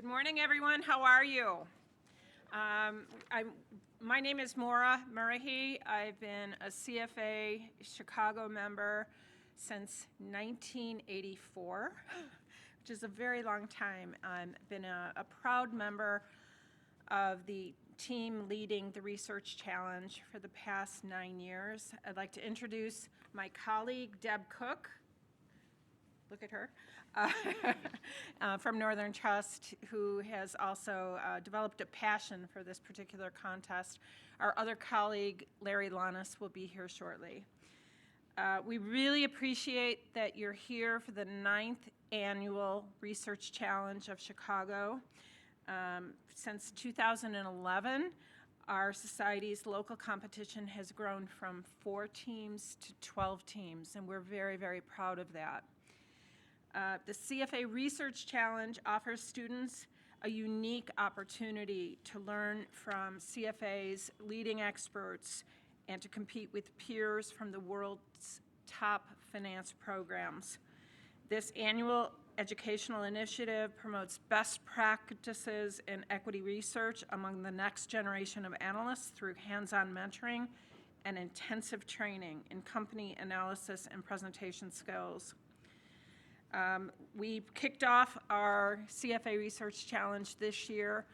morning, everyone. How are you? My name is Maura Murrahy. I've been a CFA Chicago member since 1984, which is a very long time. I've been a proud member of the team leading the Research Challenge for the past 9 years. I'd like to introduce my colleague, Deb Cook. Look at her. From Northern Trust, who has also developed a passion for this particular contest. Our other colleague, Larry Lannis, will be here shortly. We really appreciate that you're here for the 9th Annual Research Challenge of Chicago. Since 2011, our society's local competition has grown from 4 teams to 12 teams, and we're very, very proud of that. The CFA Research Challenge offers students a unique opportunity to learn from CFA's leading experts and to compete with peers from the world's top finance programs. This annual educational initiative promotes best practices in equity research among the next generation of analysts through hands-on mentoring and intensive training in company analysis and presentation skills. We kicked off our CFA Research Challenge this year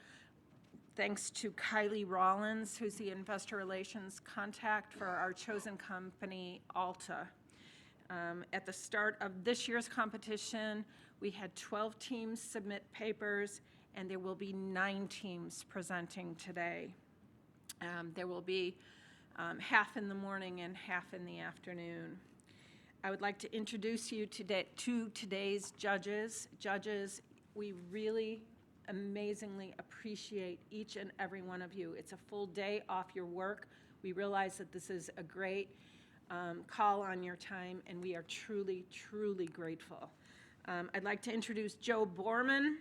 thanks to Kylie Rollins, who's the investor relations contact for our chosen company, ULTA. At the start of this year's competition, we had 12 teams submit papers, and there will be 9 teams presenting today. There will be half in the morning and half in the afternoon. I would like to introduce you to today's judges. Judges, we really amazingly appreciate each and every one of you. It's a full day off your work. We realize that this is a great call on your time, and we are truly, truly grateful. I'd like to introduce Joe Borman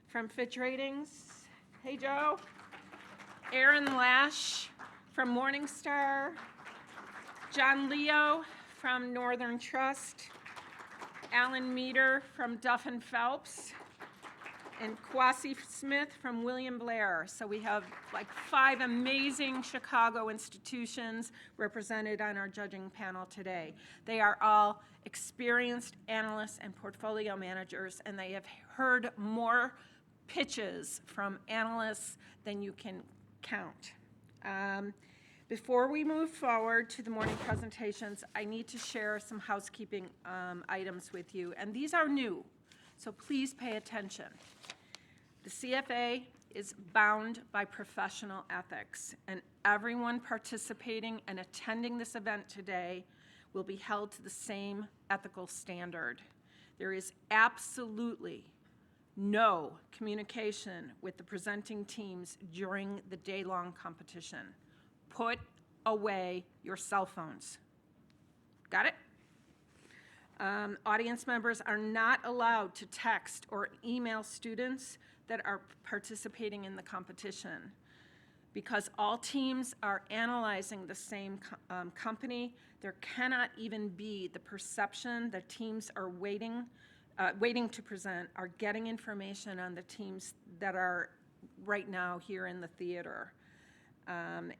from Fitch Ratings. Hey, Joe. Aaron Lash from Morningstar. John Leo from Northern Trust, Alan Meter from Duff & Phelps, and Kwasi Smith from William Blair. So we have like 5 amazing Chicago institutions represented on our judging panel today. They are all experienced analysts and portfolio managers, and they have heard more pitches from analysts than you can count. Before we move forward to the morning presentations, I need to share some housekeeping items with you, and these are new, so please pay attention. The CFA is bound by professional ethics, and everyone participating and attending this event today will be held to the same ethical standard. There is absolutely no communication with the presenting teams during the day-long competition. Put away your cell phones. Got it? Audience members are not allowed to text or email students that are participating in the competition. Because all teams are analyzing the same company, there cannot even be the perception that teams are waiting to present are getting information on the teams that are right now here in the theater.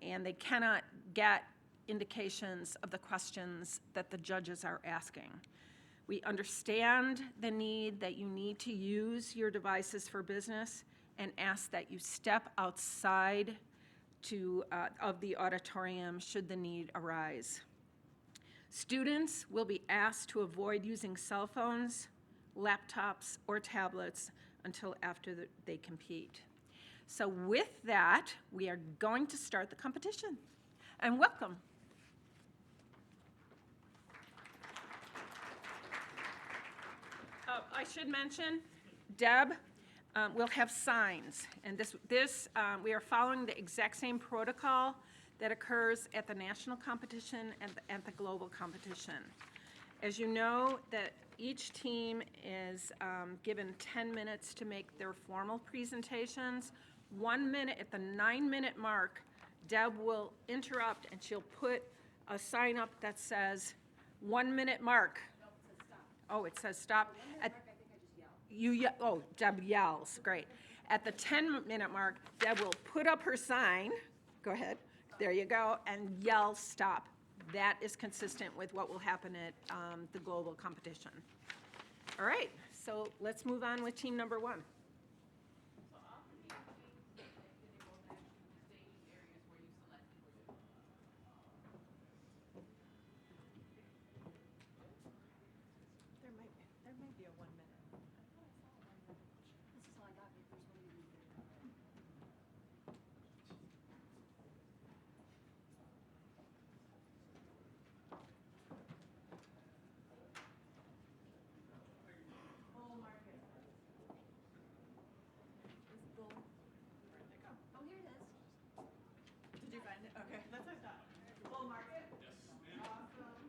And they cannot get indications of the questions that the judges are asking. We understand the need that you need to use your devices for business and ask that you step outside of the auditorium should the need arise. Students will be asked to avoid using cell phones, laptops, or tablets until after they compete. So with that, we are going to start the competition. And welcome. I should mention, Deb will have signs. And we are following the exact same protocol that occurs at the national competition and at the global competition. As you know, that each team is given 10 minutes to make their formal presentations. 1 minute, at the 9-minute mark, Deb will interrupt and she'll put a sign up that says 1 minute mark. No, it says stop. Oh, it says stop. Deb yells, great. At the 10-minute mark, Deb will put up her sign, go ahead, there you go, and yell, stop. That is consistent with what will happen at the global competition. All right, so let's move on with team number 1. There might be a 1 minute. This is all I got. Bull market. This bull. Where'd it go? Oh, here it is. Did you find it? Okay, that's what I thought. Bull market? Yes. Awesome.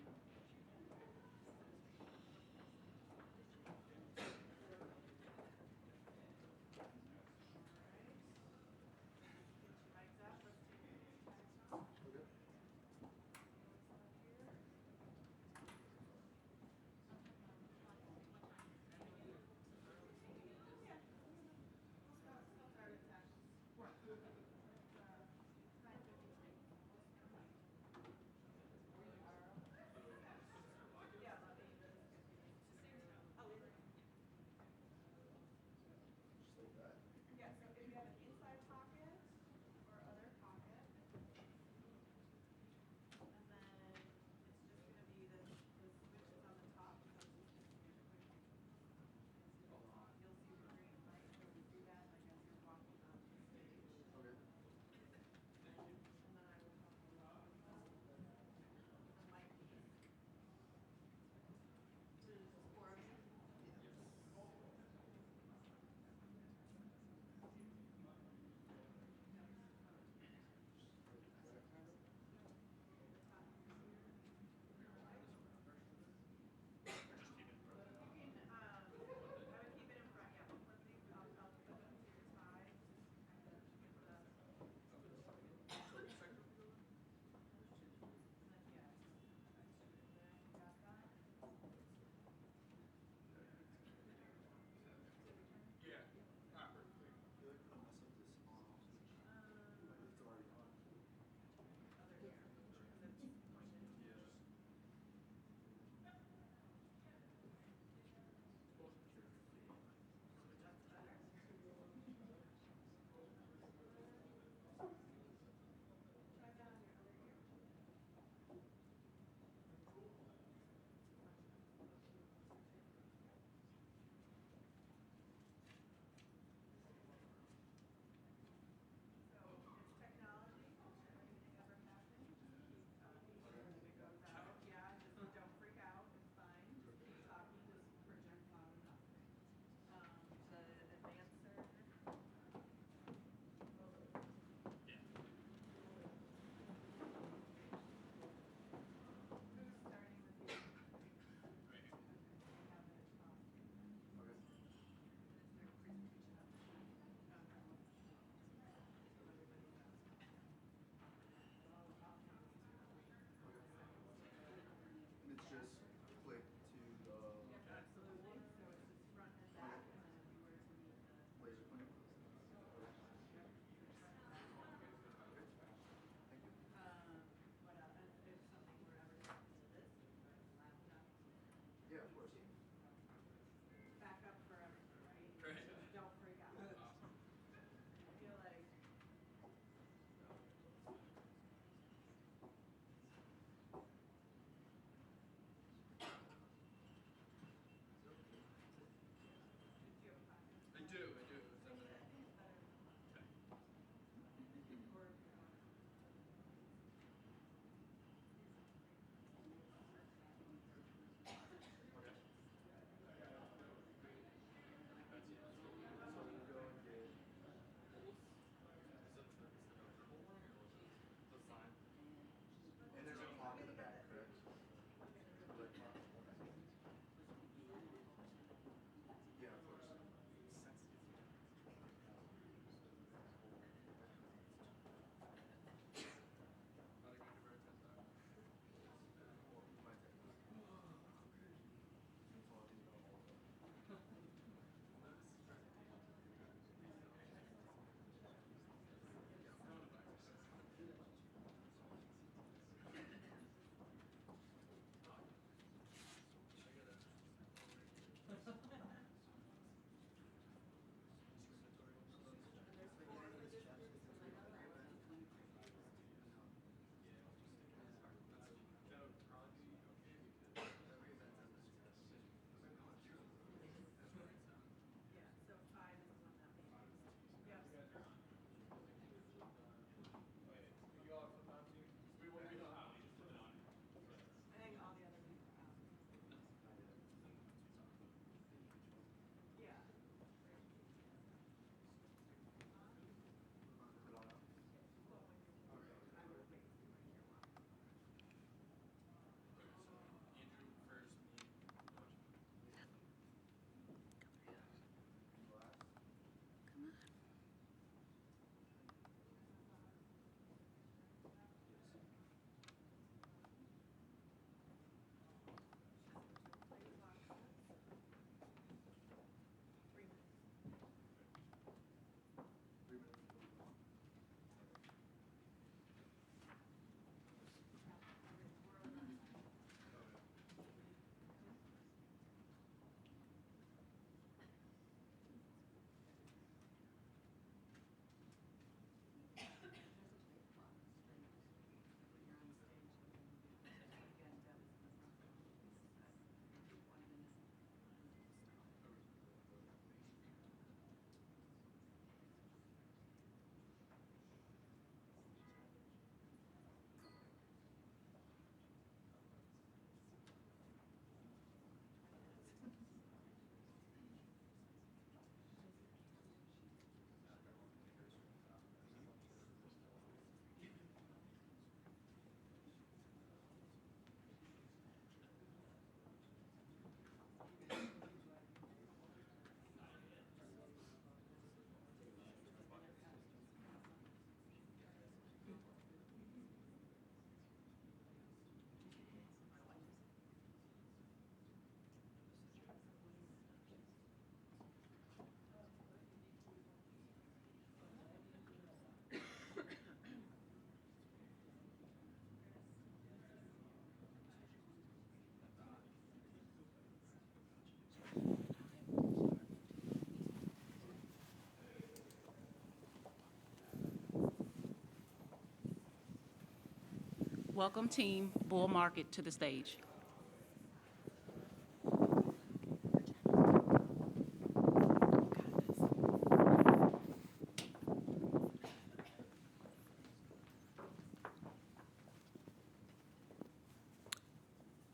Welcome Team Bull Market to the stage.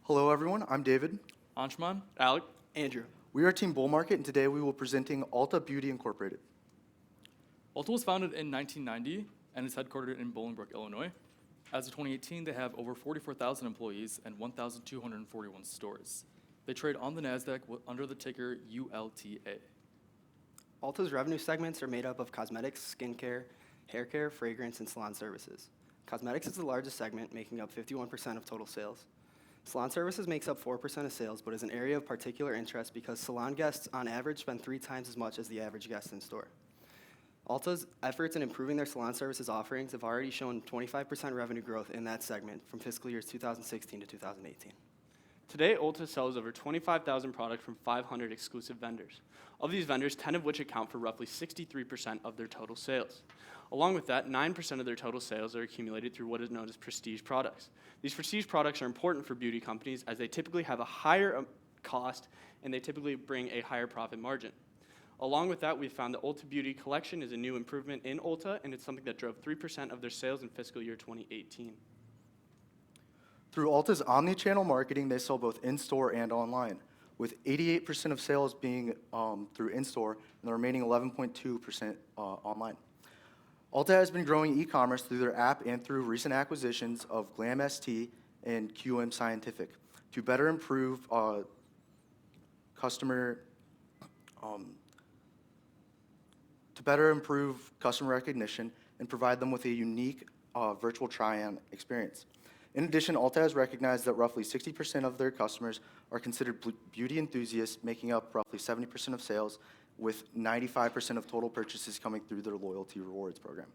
Hello everyone, I'm David. Anshman, Alec, Andrew. We are Team Bull Market, and today we will be presenting ULTA Beauty Incorporated. ULTA was founded in 1990 and is headquartered in Bolingbrook, Illinois. As of 2018, they have over 44,000 employees and 1,241 stores. They trade on the NASDAQ under the ticker ULTA. ULTA's revenue segments are made up of cosmetics, skincare, hair care, fragrance, and salon services. Cosmetics is the largest segment, making up 51% of total sales. Salon services makes up 4% of sales, but is an area of particular interest because salon guests on average spend 3 times as much as the average guest in store. ULTA's efforts in improving their salon services offerings have already shown 25% revenue growth in that segment from fiscal years 2016 to 2018. Today, ULTA sells over 25,000 products from 500 exclusive vendors. Of these vendors, 10 of which account for roughly 63% of their total sales. Along with that, 9% of their total sales are accumulated through what is known as prestige products. These prestige products are important for beauty companies as they typically have a higher cost and they typically bring a higher profit margin. Along with that, we've found the ULTA Beauty Collection is a new improvement in ULTA, and it's something that drove 3% of their sales in fiscal year 2018. Through ULTA's omni-channel marketing, they sell both in-store and online, with 88% of sales being through in-store and the remaining 11.2% online. ULTA has been growing e-commerce through their app and through recent acquisitions of Glam ST and QM Scientific to better improve customer recognition and provide them with a unique virtual try-on experience. In addition, ULTA has recognized that roughly 60% of their customers are considered beauty enthusiasts, making up roughly 70% of sales, with 95% of total purchases coming through their loyalty rewards program.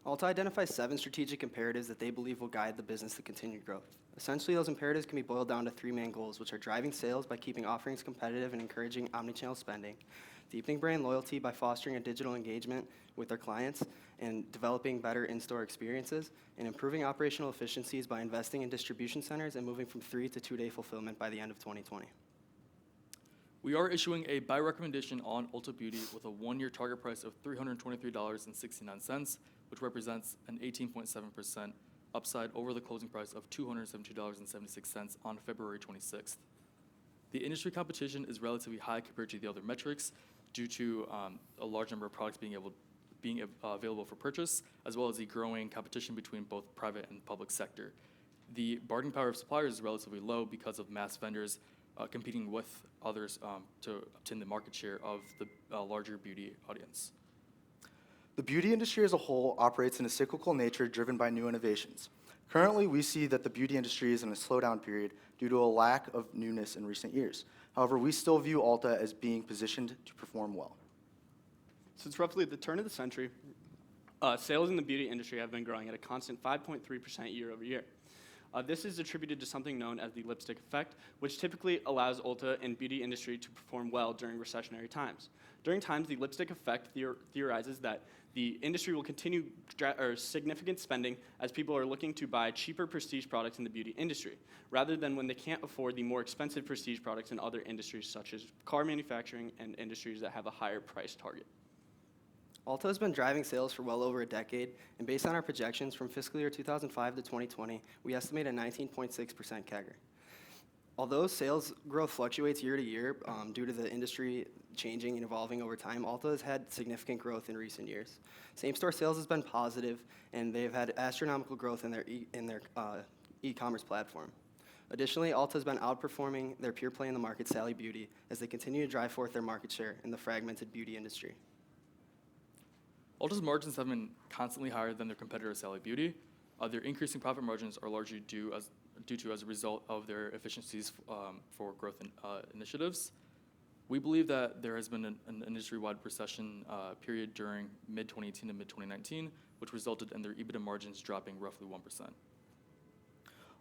ULTA identifies 7 strategic imperatives that they believe will guide the business to continued growth. Essentially, those imperatives can be boiled down to 3 main goals, which are driving sales by keeping offerings competitive and encouraging omnichannel spending, deepening brand loyalty by fostering a digital engagement with their clients and developing better in-store experiences, and improving operational efficiencies by investing in distribution centers and moving from 3 to 2-day fulfillment by the end of 2020. We are issuing a buy recommendation on ULTA Beauty with a 1-year target price of $323.69, which represents an 18.7% upside over the closing price of $272.76 on February 26th. The industry competition is relatively high compared to the other metrics due to a large number of products being available for purchase, as well as the growing competition between both private and public sector. The bargaining power of suppliers is relatively low because of mass vendors competing with others to obtain the market share of the larger beauty audience. The beauty industry as a whole operates in a cyclical nature driven by new innovations. Currently, we see that the beauty industry is in a slowdown period due to a lack of newness in recent years. However, we still view ULTA as being positioned to perform well. Since roughly the turn of the century, sales in the beauty industry have been growing at a constant 5.3% year over year. This is attributed to something known as the lipstick effect, which typically allows ULTA and beauty industry to perform well during recessionary times. During times, the lipstick effect theorizes that the industry will continue significant spending as people are looking to buy cheaper prestige products in the beauty industry, rather than when they can't afford the more expensive prestige products in other industries such as car manufacturing and industries that have a higher price target. ULTA has been driving sales for well over a decade, and based on our projections from fiscal year 2005 to 2020, we estimate a 19.6% CAGR. Although sales growth fluctuates year to year due to the industry changing and evolving over time, ULTA has had significant growth in recent years. Same-store sales has been positive, and they've had astronomical growth in their e-commerce platform. Additionally, ULTA has been outperforming their peer play in the market, Sally Beauty, as they continue to drive forth their market share in the fragmented beauty industry. ULTA's margins have been constantly higher than their competitor, Sally Beauty. Their increasing profit margins are largely due to as a result of their efficiencies for growth initiatives. We believe that there has been an industry-wide recession period during mid-2018 to mid-2019, which resulted in their EBITDA margins dropping roughly 1%.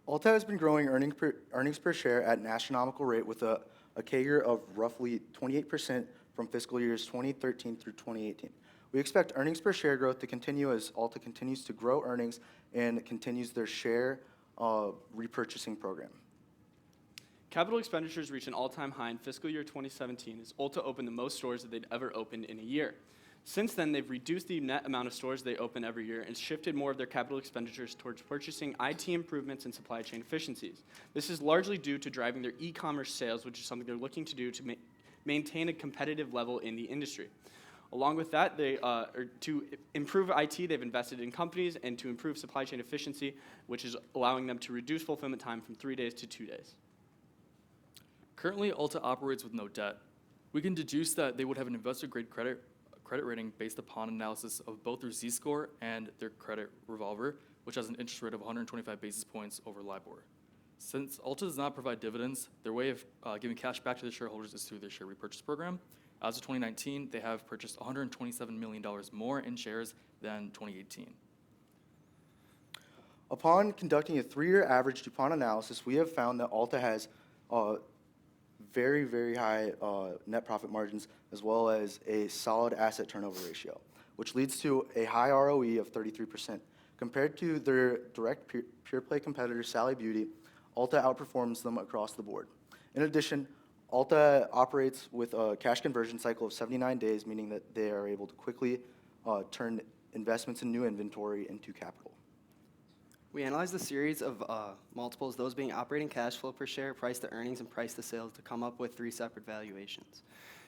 ULTA has been growing earnings per share at an astronomical rate with a CAGR of roughly 28% from fiscal years 2013 through 2018. We expect earnings per share growth to continue as ULTA continues to grow earnings and continues their share repurchasing program. Capital expenditures reached an all-time high in fiscal year 2017 as ULTA opened the most stores that they'd ever opened in a year. Since then, they've reduced the net amount of stores they open every year and shifted more of their capital expenditures towards purchasing IT improvements and supply chain efficiencies. This is largely due to driving their e-commerce sales, which is something they're looking to do to maintain a competitive level in the industry. Along with that, to improve IT, they've invested in companies, and to improve supply chain efficiency, which is allowing them to reduce fulfillment time from 3 days to 2 days. Currently, ULTA operates with no debt. We can deduce that they would have an investor-grade credit rating based upon analysis of both their Z-score and their credit revolver, which has an interest rate of 125 basis points over LIBOR. Since ULTA does not provide dividends, their way of giving cash back to their shareholders is through their share repurchase program. As of 2019, they have purchased $127 million more in shares than 2018. Upon conducting a 3-year average DuPont analysis, we have found that ULTA has very, very high net profit margins, as well as a solid asset turnover ratio, which leads to a high ROE of 33%. Compared to their direct pure play competitor, Sally Beauty, ULTA outperforms them across the board. In addition, ULTA operates with a cash conversion cycle of 79 days, meaning that they are able to quickly turn investments in new inventory into capital. We analyzed a series of multiples, those being operating cash flow per share, price to earnings, and price to sales, to come up with 3 separate valuations.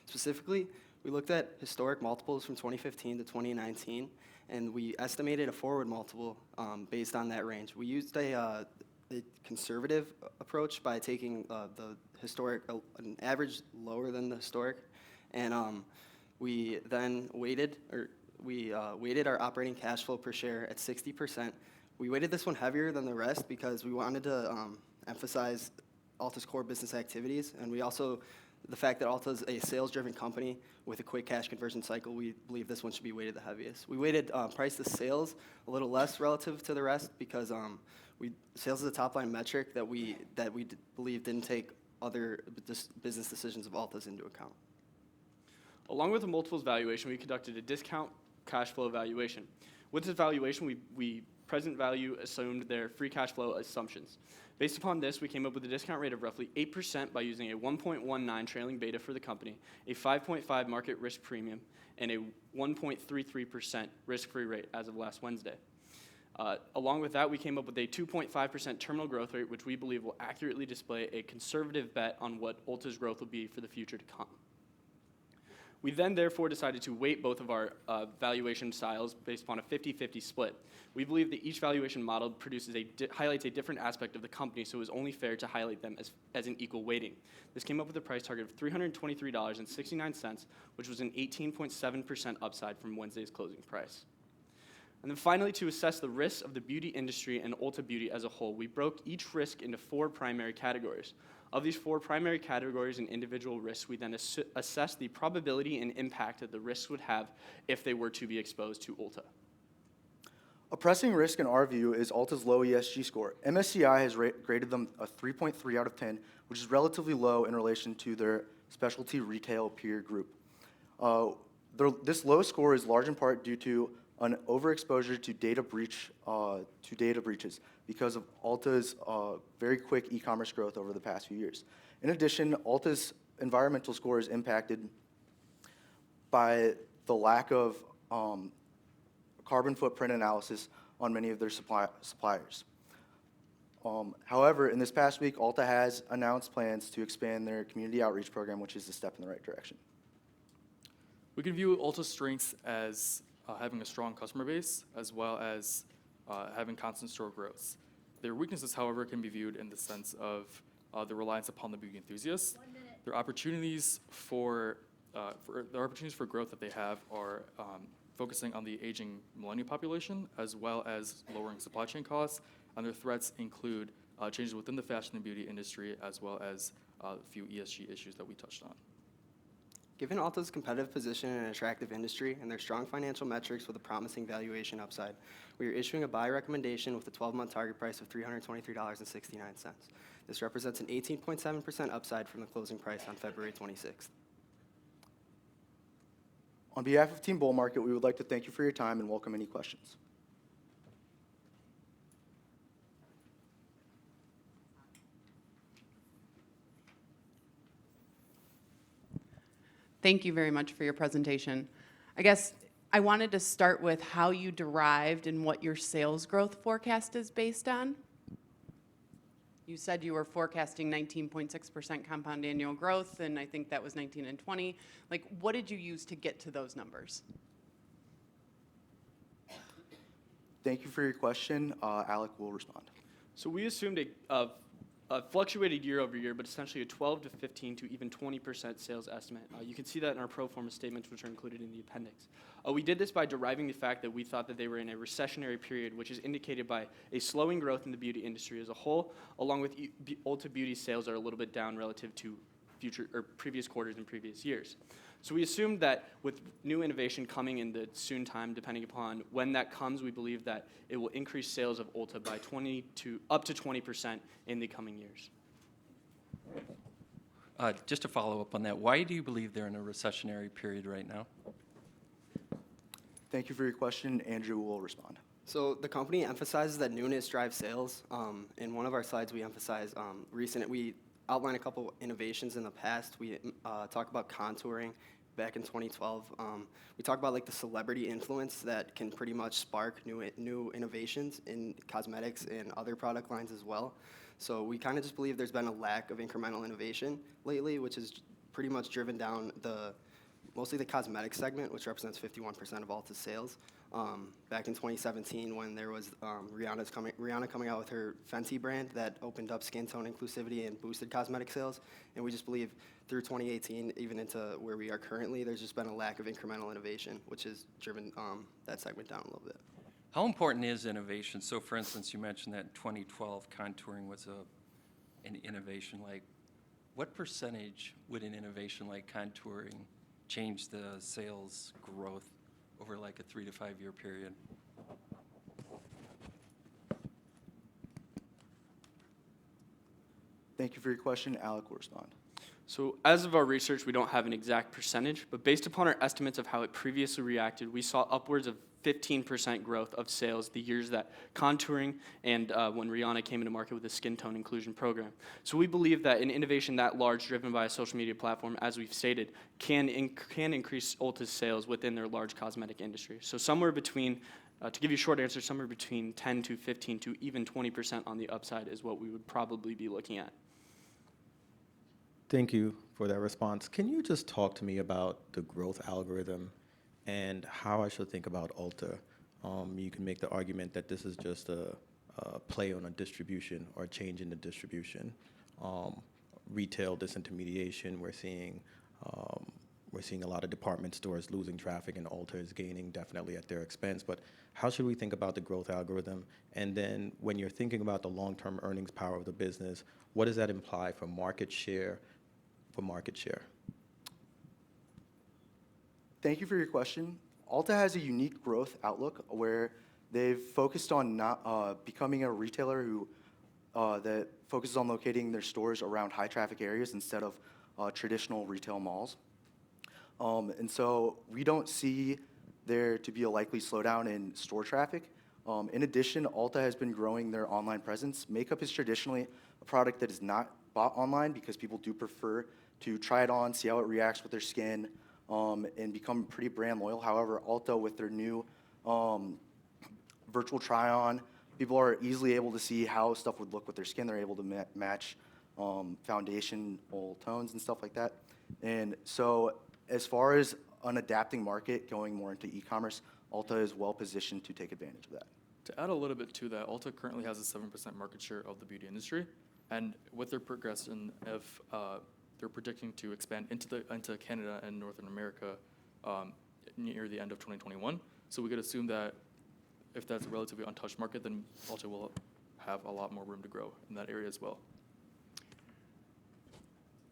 Specifically, we looked at historic multiples from 2015 to 2019, and we estimated a forward multiple based on that range. We used a conservative approach by taking the historic, an average lower than the historic, and we then weighted our operating cash flow per share at 60%. We weighted this one heavier than the rest because we wanted to emphasize ULTA's core business activities, and we also, the fact that ULTA is a sales-driven company with a quick cash conversion cycle, we believe this one should be weighted the heaviest. We weighted price to sales a little less relative to the rest because sales is a top-line metric that we believe didn't take other business decisions of ULTA's into account. Along with the multiples valuation, we conducted a discount cash flow valuation. With this valuation, we present value assumed their free cash flow assumptions. Based upon this, we came up with a discount rate of roughly 8% by using a 1.19 trailing beta for the company, a 5.5 market risk premium, and a 1.33% risk-free rate as of last Wednesday. Along with that, we came up with a 2.5% terminal growth rate, which we believe will accurately display a conservative bet on what ULTA's growth will be for the future to come. We then therefore decided to weight both of our valuation styles based upon a 50-50 split. We believe that each valuation model produces highlights a different aspect of the company, so it was only fair to highlight them as an equal weighting. This came up with a price target of $323.69, which was an 18.7% upside from Wednesday's closing price. And then finally, to assess the risks of the beauty industry and ULTA Beauty as a whole, we broke each risk into 4 primary categories. Of these 4 primary categories and individual risks, we then assess the probability and impact that the risks would have if they were to be exposed to ULTA. A pressing risk in our view is ULTA's low ESG score. MSCI has graded them a 3.3 out of 10, which is relatively low in relation to their specialty retail peer group. This low score is large in part due to an overexposure to data breaches because of ULTA's very quick e-commerce growth over the past few years. In addition, ULTA's environmental score is impacted by the lack of carbon footprint analysis on many of their suppliers. However, in this past week, ULTA has announced plans to expand their community outreach program, which is a step in the right direction. We can view ULTA's strengths as having a strong customer base, as well as having constant store growth. Their weaknesses, however, can be viewed in the sense of the reliance upon the beauty enthusiasts. Their opportunities for growth that they have are focusing on the aging millennial population, as well as lowering supply chain costs. And their threats include changes within the fashion and beauty industry, as well as a few ESG issues that we touched on. Given ULTA's competitive position in an attractive industry and their strong financial metrics with a promising valuation upside, we are issuing a buy recommendation with a 12-month target price of $323.69. This represents an 18.7% upside from the closing price on February 26th. On behalf of Team Bull Market, we would like to thank you for your time and welcome any questions. Thank you very much for your presentation. I guess I wanted to start with how you derived and what your sales growth forecast is based on. You said you were forecasting 19.6% compound annual growth, and I think that was 19 and 20. Like, what did you use to get to those numbers? Thank you for your question. Alec will respond. So we assumed a fluctuated year over year, but essentially a 12 to 15 to even 20% sales estimate. You can see that in our pro forma statements, which are included in the appendix. We did this by deriving the fact that we thought that they were in a recessionary period, which is indicated by a slowing growth in the beauty industry as a whole, along with Ulta Beauty sales are a little bit down relative to future or previous quarters and previous years. So we assumed that with new innovation coming in the soon time, depending upon when that comes, we believe that it will increase sales of Ulta by up to 20% in the coming years. Just to follow up on that, why do you believe they're in a recessionary period right now? Thank you for your question. Andrew will respond. So the company emphasizes that newness drives sales. In one of our slides, we emphasize we outline a couple innovations in the past. We talk about contouring back in 2012. We talk about like the celebrity influence that can pretty much spark new innovations in cosmetics and other product lines as well. So we kind of just believe there's been a lack of incremental innovation lately, which has pretty much driven down mostly the cosmetic segment, which represents 51% of Ulta's sales. Back in 2017, when there was Rihanna coming out with her Fenty brand that opened up skin tone inclusivity and boosted cosmetic sales. And we just believe through 2018, even into where we are currently, there's just been a lack of incremental innovation, which has driven that segment down a little bit. How important is innovation? So, for instance, you mentioned that in 2012 contouring was an innovation. Like, what percentage would an innovation like contouring change the sales growth over like a 3 to 5 year period? Thank you for your question. Alec will respond. So as of our research, we don't have an exact percentage, but based upon our estimates of how it previously reacted, we saw upwards of 15% growth of sales the years that contouring and when Rihanna came into market with the skin tone inclusion program. So we believe that an innovation that large, driven by a social media platform, as we've stated, can increase Ulta's sales within their large cosmetic industry. So somewhere between, to give you a short answer, somewhere between 10 to 15 to even 20% on the upside is what we would probably be looking at. Thank you for that response. Can you just talk to me about the growth algorithm and how I should think about Ulta? You can make the argument that this is just a play on a distribution or a change in the distribution. Retail disintermediation, we're seeing a lot of department stores losing traffic and Ulta is gaining definitely at their expense. But how should we think about the growth algorithm? And then when you're thinking about the long-term earnings power of the business, what does that imply for market share? Thank you for your question. Ulta has a unique growth outlook where they've focused on not becoming a retailer that focuses on locating their stores around high traffic areas instead of traditional retail malls. And so we don't see there to be a likely slowdown in store traffic. In addition, Ulta has been growing their online presence. Makeup is traditionally a product that is not bought online because people do prefer to try it on, see how it reacts with their skin, and become pretty brand loyal. However, Ulta, with their new virtual try-on, people are easily able to see how stuff would look with their skin. They're able to match foundational tones and stuff like that. And so as far as an adapting market going more into e-commerce, Ulta is well positioned to take advantage of that. To add a little bit to that, Ulta currently has a 7% market share of the beauty industry, and with their progression of they're predicting to expand into Canada and Northern America near the end of 2021. So we could assume that if that's a relatively untouched market, then Ulta will have a lot more room to grow in that area as well.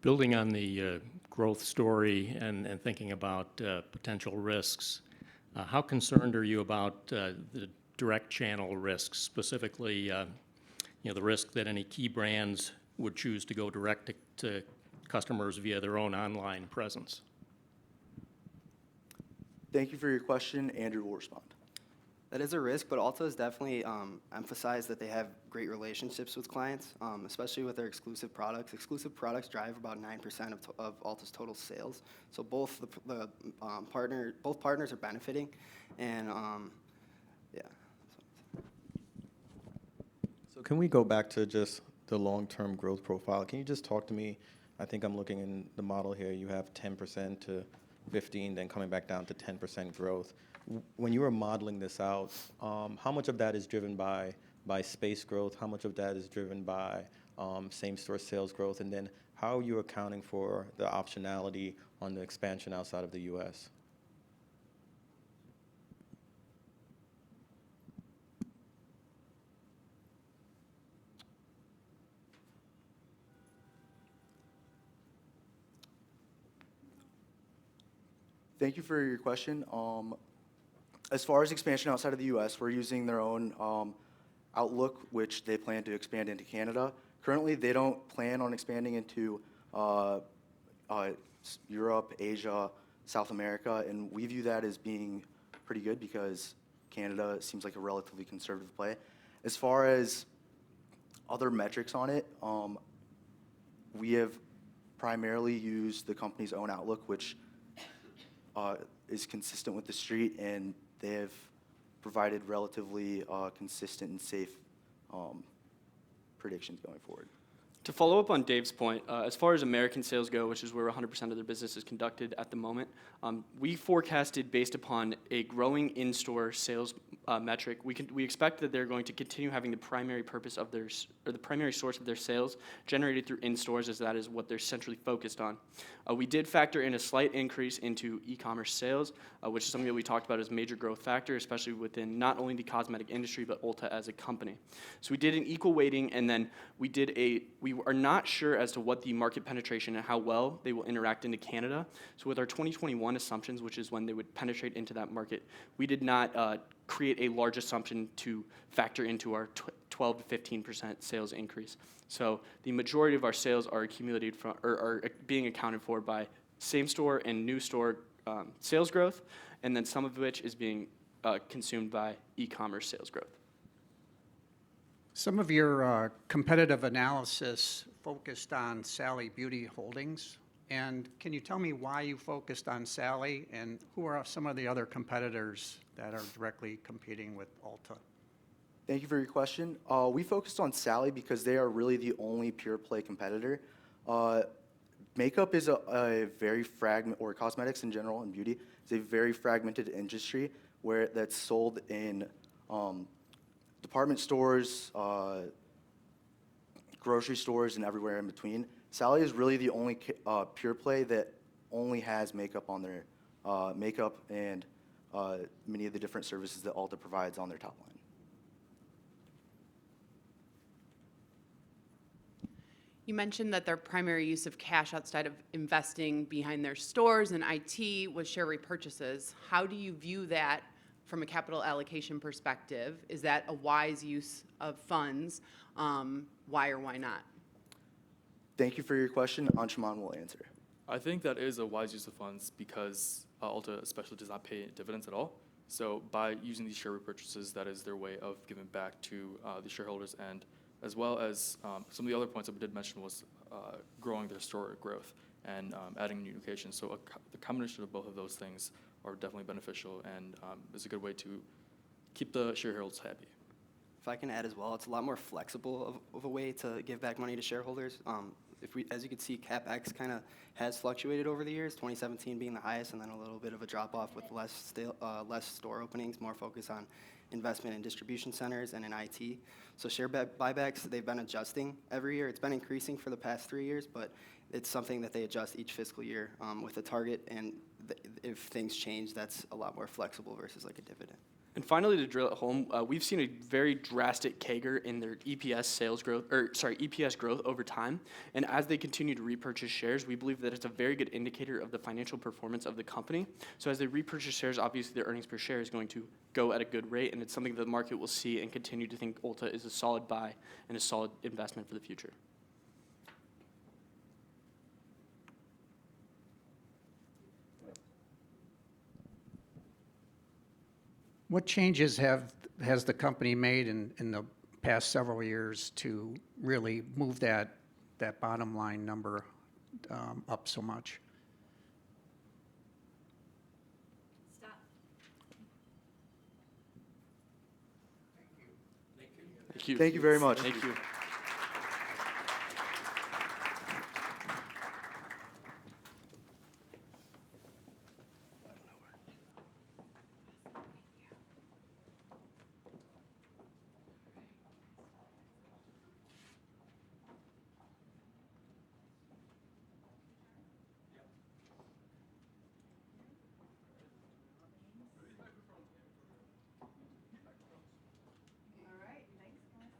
Building on the growth story and thinking about potential risks, how concerned are you about the direct channel risks, specifically the risk that any key brands would choose to go direct to customers via their own online presence? Thank you for your question. Andrew will respond. That is a risk, but Ulta has definitely emphasized that they have great relationships with clients, especially with their exclusive products. Exclusive products drive about 9% of Ulta's total sales. So both both partners are benefiting, and yeah. So can we go back to just the long-term growth profile? Can you just talk to me? I think I'm looking in the model here. You have 10% to 15, then coming back down to 10% growth. When you were modeling this out, how much of that is driven by space growth? How much of that is driven by same-store sales growth? And then how are you accounting for the optionality on the expansion outside of the U.S.? Thank you for your question. As far as expansion outside of the U.S., we're using their own outlook, which they plan to expand into Canada. Currently, they don't plan on expanding into Europe, Asia, South America, and we view that as being pretty good because Canada seems like a relatively conservative play. As far as other metrics on it, we have primarily used the company's own outlook, which is consistent with the street, and they have provided relatively consistent and safe predictions going forward. To follow up on Dave's point, as far as American sales go, which is where 100% of their business is conducted at the moment, we forecasted based upon a growing in-store sales metric. We expect that they're going to continue having the primary purpose of the primary source of their sales generated through in-stores, as that is what they're centrally focused on. We did factor in a slight increase into e-commerce sales, which is something that we talked about as a major growth factor, especially within not only the cosmetic industry, but Ulta as a company. So we did an equal weighting, and then we are not sure as to what the market penetration and how well they will interact into Canada. So with our 2021 assumptions, which is when they would penetrate into that market, we did not create a large assumption to factor into our 12 to 15% sales increase. So the majority of our sales are accumulated from, or are being accounted for by same store and new store sales growth, and then some of which is being consumed by e-commerce sales growth. Some of your competitive analysis focused on Sally Beauty Holdings. And can you tell me why you focused on Sally, and who are some of the other competitors that are directly competing with Ulta? Thank you for your question. We focused on Sally because they are really the only pure play competitor. Makeup is a very or cosmetics in general and beauty is a very fragmented industry that's sold in department stores, grocery stores, and everywhere in between. Sally is really the only pure play that only has makeup on their makeup and many of the different services that Ulta provides on their top line. You mentioned that their primary use of cash outside of investing behind their stores and IT was share repurchases. How do you view that from a capital allocation perspective? Is that a wise use of funds? Why or why not? Thank you for your question. Anshuman will answer. I think that is a wise use of funds because Ulta especially does not pay dividends at all. So by using these share repurchases, that is their way of giving back to the shareholders, and as well as some of the other points that we did mention was growing their store growth and adding new locations. So the combination of both of those things are definitely beneficial, and is a good way to keep the shareholders happy. If I can add as well, it's a lot more flexible of a way to give back money to shareholders. As you can see, CapEx kind of has fluctuated over the years, 2017 being the highest, and then a little bit of a drop-off with less store openings, more focus on investment in distribution centers and in IT. So share buybacks, they've been adjusting every year. It's been increasing for the past 3 years, but it's something that they adjust each fiscal year with a target, and if things change, that's a lot more flexible versus like a dividend. And finally, to drill it home, we've seen a very drastic CAGR in their EPS growth over time. And as they continue to repurchase shares, we believe that it's a very good indicator of the financial performance of the company. So as they repurchase shares, obviously their earnings per share is going to go at a good rate, and it's something that the market will see and continue to think Ulta is a solid buy and a solid investment for the future. What changes has the company made in the past several years to really move that bottom line number up so much? Stop. Thank you. Thank you very much. Thank you. All right, thanks, guys.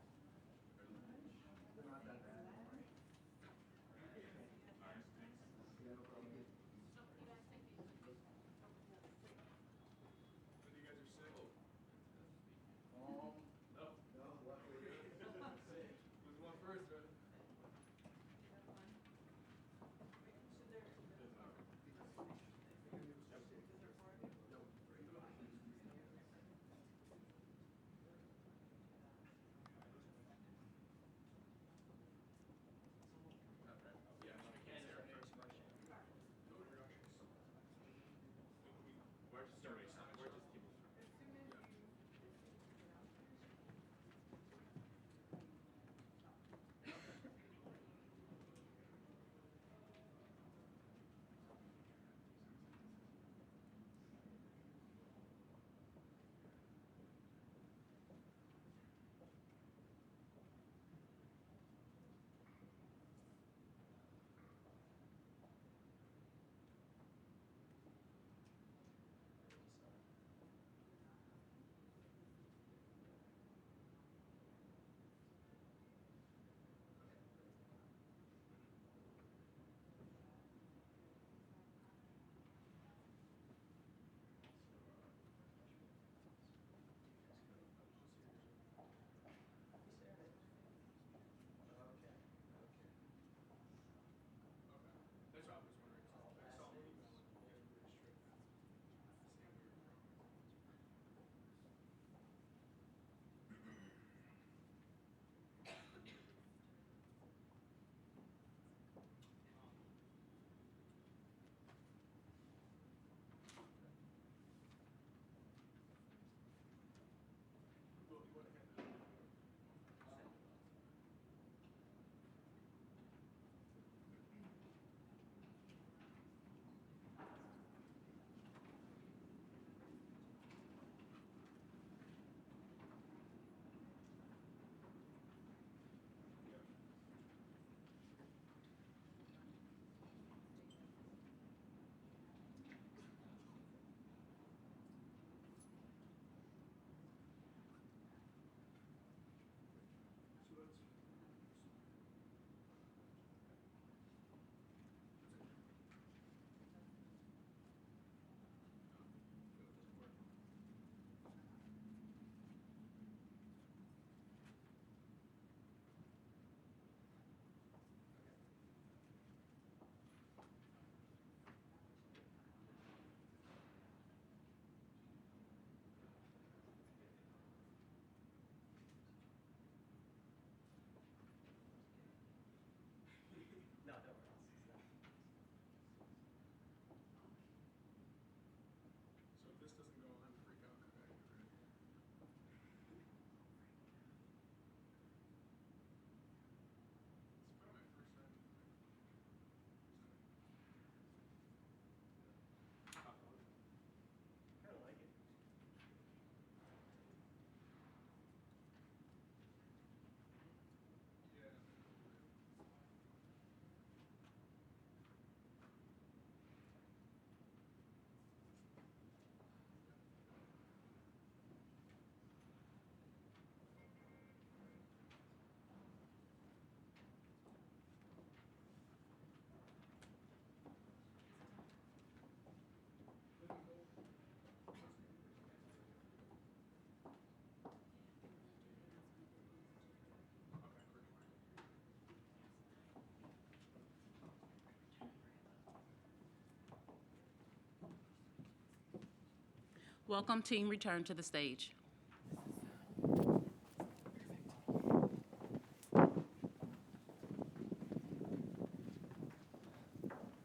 Welcome, team return to the stage.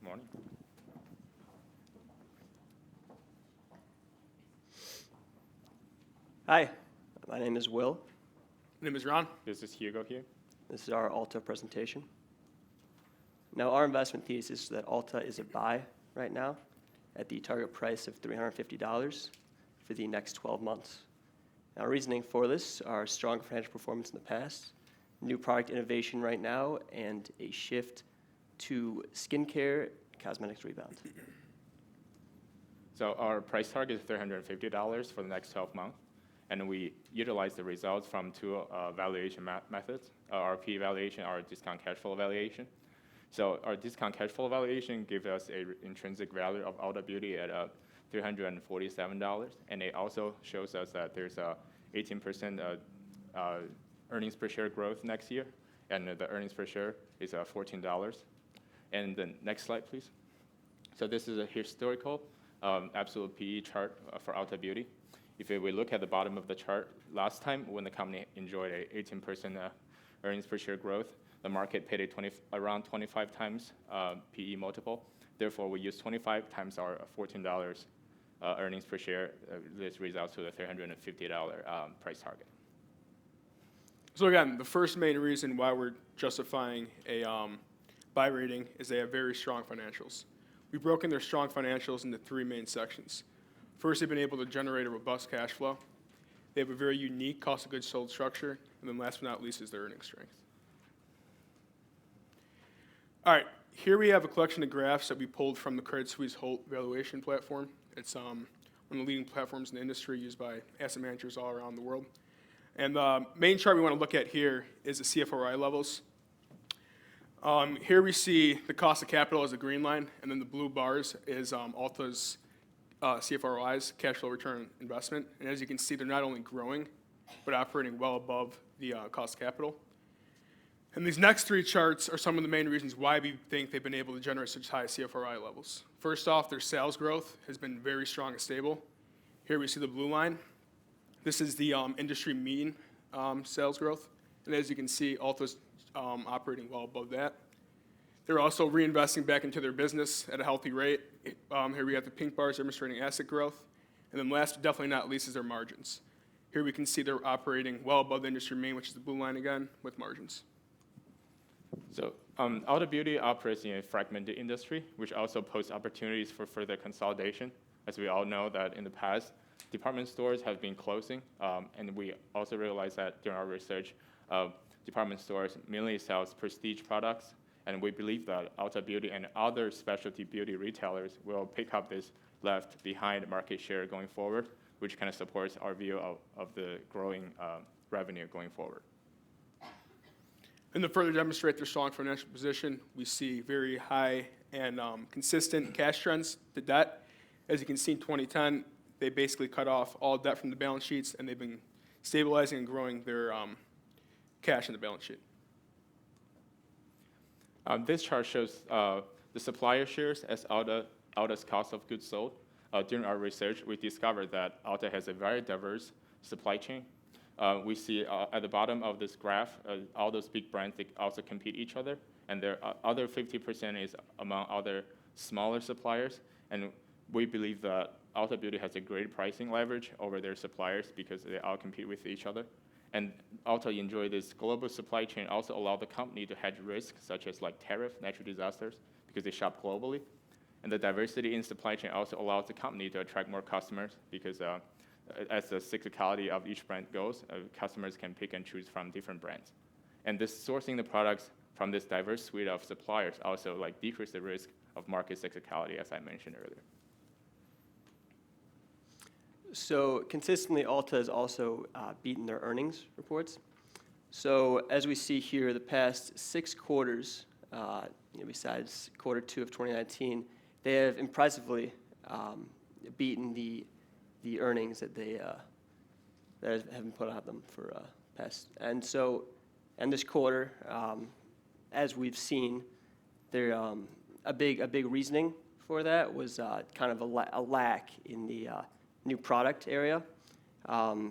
Morning. Hi, my name is Will. My name is Ron. This is Hugo here. This is our ULTA presentation. Now, our investment thesis is that ULTA is a buy right now at the target price of $350 for the next 12 months. Now, reasoning for this are strong financial performance in the past, new product innovation right now, and a shift to skincare cosmetics rebound. So our price target is $350 for the next 12 months, and we utilize the results from two valuation methods, RP valuation, our discount cash flow valuation. So our discount cash flow valuation gives us an intrinsic value of ULTA Beauty at $347, and it also shows us that there's a 18% earnings per share growth next year, and the earnings per share is $14. And the next slide, please. So this is a historical absolute PE chart for ULTA Beauty. If we look at the bottom of the chart, last time when the company enjoyed a 18% earnings per share growth, the market paid around 25 times PE multiple. Therefore, we use 25 times our $14 earnings per share. This results to the $350 price target. So again, the first main reason why we're justifying a buy rating is they have very strong financials. We've broken their strong financials into three main sections. First, they've been able to generate a robust cash flow. They have a very unique cost of goods sold structure. And then last but not least is their earnings strength. All right, here we have a collection of graphs that we pulled from the Credit Suisse Holt valuation platform. It's one of the leading platforms in the industry used by asset managers all around the world. And the main chart we want to look at here is the CFRI levels. Here we see the cost of capital as a green line, and then the blue bars is ULTA's CFROI's, cash flow return on investment. And as you can see, they're not only growing, but operating well above the cost of capital. And these next three charts are some of the main reasons why we think they've been able to generate such high CFRI levels. First off, their sales growth has been very strong and stable. Here we see the blue line. This is the industry mean sales growth. And as you can see, ULTA's operating well above that. They're also reinvesting back into their business at a healthy rate. Here we have the pink bars demonstrating asset growth. And then last but definitely not least is their margins. Here we can see they're operating well above the industry mean, which is the blue line again, with margins. So ULTA Beauty operates in a fragmented industry, which also poses opportunities for further consolidation. As we all know that in the past, department stores have been closing, and we also realized that during our research, department stores mainly sells prestige products, and we believe that ULTA Beauty and other specialty beauty retailers will pick up this left behind market share going forward, which kind of supports our view of the growing revenue going forward. And to further demonstrate their strong financial position, we see very high and consistent cash trends to debt. As you can see in 2010, they basically cut off all debt from the balance sheets, and they've been stabilizing and growing their cash in the balance sheet. This chart shows the supplier shares as ULTA's cost of goods sold. During our research, we discovered that ULTA has a very diverse supply chain. We see at the bottom of this graph, all those big brands, they also compete each other, and their other 50% is among other smaller suppliers. And we believe that ULTA Beauty has a great pricing leverage over their suppliers because they all compete with each other. And ULTA enjoy this global supply chain also allow the company to hedge risks such as like tariff, natural disasters, because they shop globally. And the diversity in supply chain also allows the company to attract more customers because as the cyclicality of each brand goes, customers can pick and choose from different brands. And this sourcing the products from this diverse suite of suppliers also like decrease the risk of market cyclicality, as I mentioned earlier. So consistently, ULTA has also beaten their earnings reports. So as we see here, the past 6 quarters, besides quarter 2 of 2019, they have impressively beaten the earnings that they that have been put on them for past. And so, in this quarter, as we've seen, there a big reasoning for that was kind of a lack in the new product area,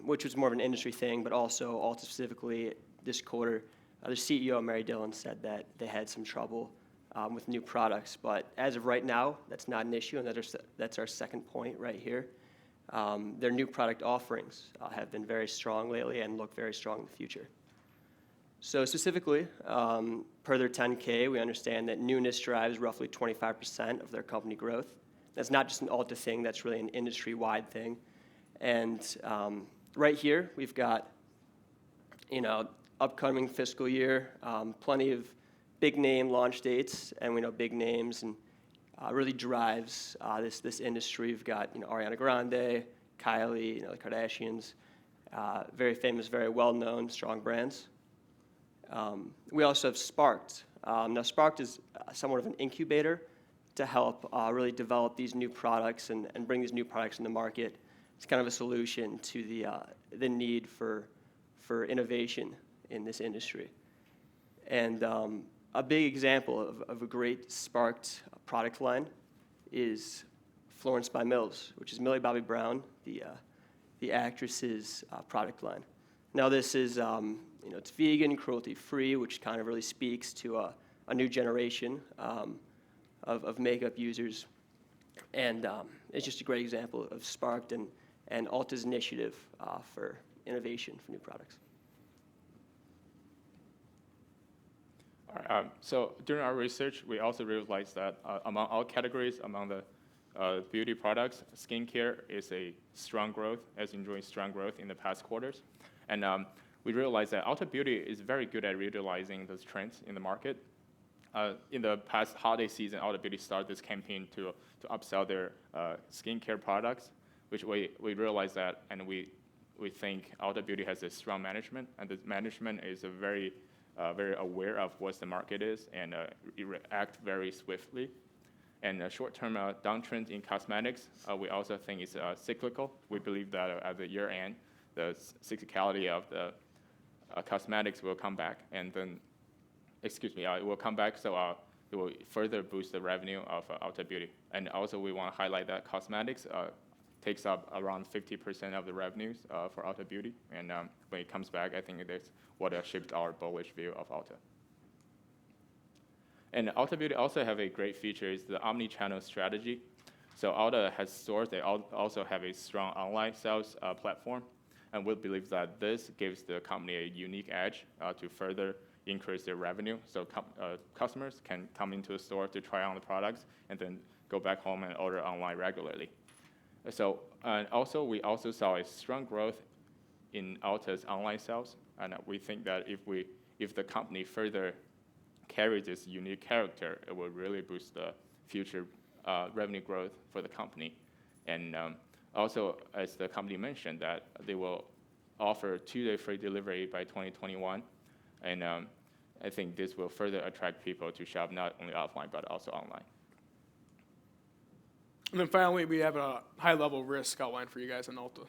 which was more of an industry thing, but also Ulta specifically this quarter, the CEO, Mary Dillon, said that they had some trouble with new products. But as of right now, that's not an issue, and that's our second point right here. Their new product offerings have been very strong lately and look very strong in the future. So specifically, per their 10K, we understand that newness drives roughly 25% of their company growth. That's not just an Ulta thing, that's really an industry-wide thing. And right here, we've got, upcoming fiscal year, plenty of big name launch dates, and we know big names and really drives this industry. We've got Ariana Grande, Kylie, the Kardashians, very famous, very well-known, strong brands. We also have Sparked. Now, Sparked is somewhat of an incubator to help really develop these new products and bring these new products in the market. It's kind of a solution to the need for innovation in this industry. And a big example of a great Sparked product line is Florence by Mills, which is Millie Bobby Brown, the actress's product line. Now this is, it's vegan, cruelty-free, which kind of really speaks to a new generation of makeup users. And it's just a great example of Sparked and Ulta's initiative for innovation for new products. All right, so during our research, we also realized that among all categories, among the beauty products, skincare is a strong growth, has enjoyed strong growth in the past quarters. And we realized that Ulta Beauty is very good at utilizing those trends in the market. In the past holiday season, Ulta Beauty started this campaign to upsell their skincare products, which we realized that, and we think Ulta Beauty has a strong management, and the management is very aware of what the market is and react very swiftly. And short-term downtrend in cosmetics, we also think is cyclical. We believe that at the year end, the cyclicality of the cosmetics will come back, and then, it will come back, so it will further boost the revenue of Ulta Beauty. And also, we want to highlight that cosmetics takes up around 50% of the revenues for Ulta Beauty, and when it comes back, I think that's what shaped our bullish view of Ulta. And Ulta Beauty also have a great feature is the omni-channel strategy. So Ulta has stores, they also have a strong online sales platform, and we believe that this gives the company a unique edge to further increase their revenue. So customers can come into a store to try on the products and then go back home and order online regularly. So also, we also saw a strong growth in Ulta's online sales, and we think that if the company further carries this unique character, it will really boost the future revenue growth for the company. And also, as the company mentioned, that they will offer 2-day free delivery by 2021, and I think this will further attract people to shop not only offline but also online. And then finally, we have a high-level risk outline for you guys on Ulta.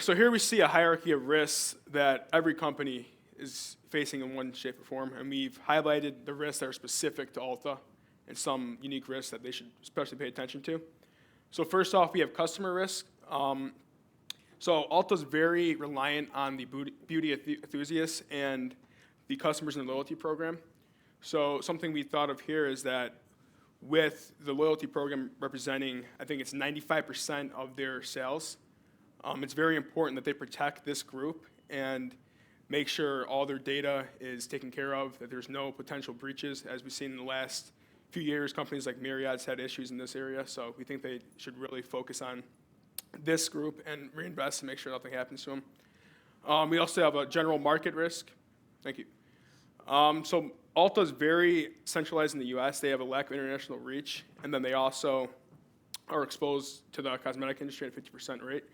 So here we see a hierarchy of risks that every company is facing in one shape or form, and we've highlighted the risks that are specific to Ulta and some unique risks that they should especially pay attention to. So first off, we have customer risk. So Ulta's very reliant on the beauty enthusiasts and the customers in the loyalty program. So something we thought of here is that with the loyalty program representing, I think it's 95% of their sales, it's very important that they protect this group and make sure all their data is taken care of, that there's no potential breaches. As we've seen in the last few years, companies like Marriott's had issues in this area, so we think they should really focus on this group and reinvest to make sure nothing happens to them. We also have a general market risk. Thank you. So Ulta is very centralized in the US. They have a lack of international reach, and then they also are exposed to the cosmetic industry at a 50% rate.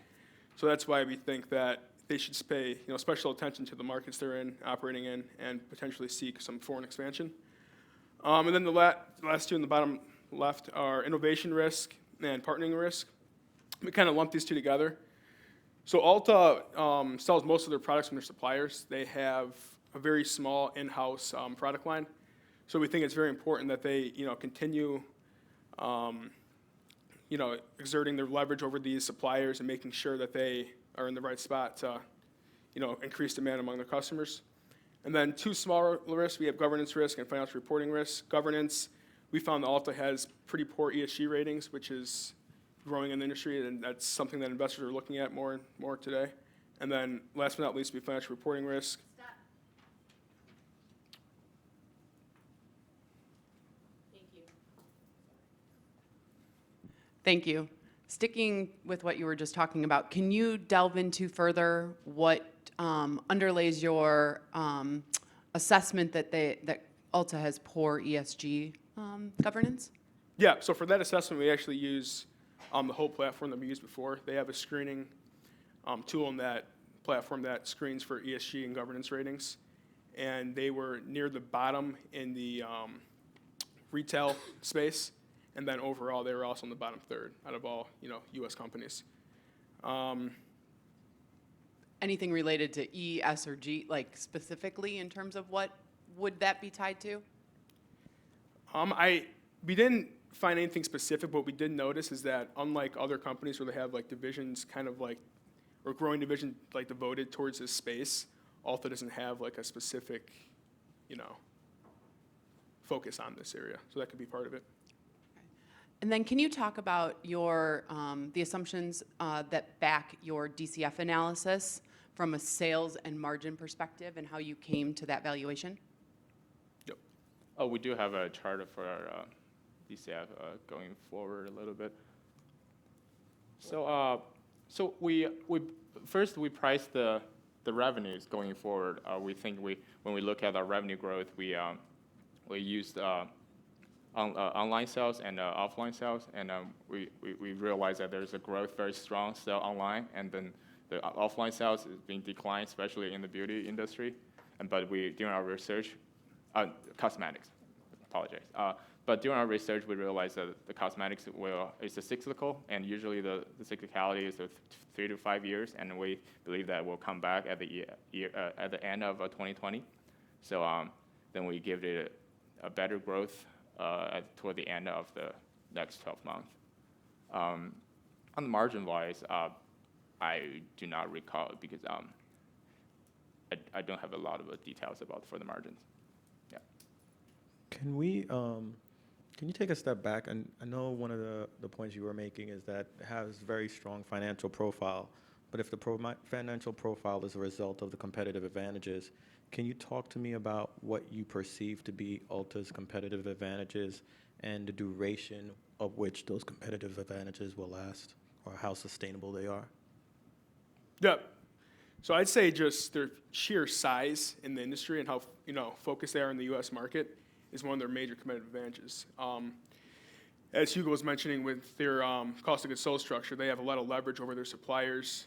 So that's why we think that they should pay special attention to the markets they're operating in, and potentially seek some foreign expansion. And then the last two in the bottom left are innovation risk and partnering risk. We kind of lump these two together. So Ulta sells most of their products from their suppliers. They have a very small in-house product line. So we think it's very important that they continue exerting their leverage over these suppliers and making sure that they are in the right spot to, increase demand among their customers. And then 2 smaller risks, we have governance risk and financial reporting risk. Governance, we found that Alta has pretty poor ESG ratings, which is growing in the industry, and that's something that investors are looking at more and more today. And then last but not least, we have financial reporting risk. Thank you. Sticking with what you were just talking about, can you delve into further what underlays your assessment that ULTA has poor ESG governance? Yeah, so for that assessment, we actually use the whole platform that we used before. They have a screening tool in that platform that screens for ESG and governance ratings. And they were near the bottom in the retail space. And then overall, they were also in the bottom third out of all, U.S. companies. Anything related to E, S, or G, like specifically in terms of what would that be tied to? We didn't find anything specific, but what we did notice is that unlike other companies where they have like divisions kind of like, or growing division like devoted towards this space, Alta doesn't have like a specific, focus on this area. So that could be part of it. And then can you talk about your, the assumptions that back your DCF analysis from a sales and margin perspective and how you came to that valuation? Yep. Oh, we do have a chart for our DCF going forward a little bit. So, we first we price the revenues going forward. We think when we look at our revenue growth, we used online sales and offline sales, and we realized that there's a growth very strong still online, and then the offline sales is being declined, especially in the beauty industry. But during our research, cosmetics, apologize. But during our research, we realized that the cosmetics is a cyclical, and usually the cyclicality is 3 to 5 years, and we believe that will come back at the at the end of 2020. So then we give it a better growth toward the end of the next 12 months. On the margin-wise, I do not recall because I don't have a lot of details for the margins. Yeah. Can you take a step back? And I know one of the points you were making is that it has very strong financial profile, but if the financial profile is a result of the competitive advantages, can you talk to me about what you perceive to be ULTA's competitive advantages and the duration of which those competitive advantages will last, or how sustainable they are? Yeah. So I'd say just their sheer size in the industry and how focused they are in the U.S. market is one of their major competitive advantages. As Hugo was mentioning with their cost of goods sold structure, they have a lot of leverage over their suppliers,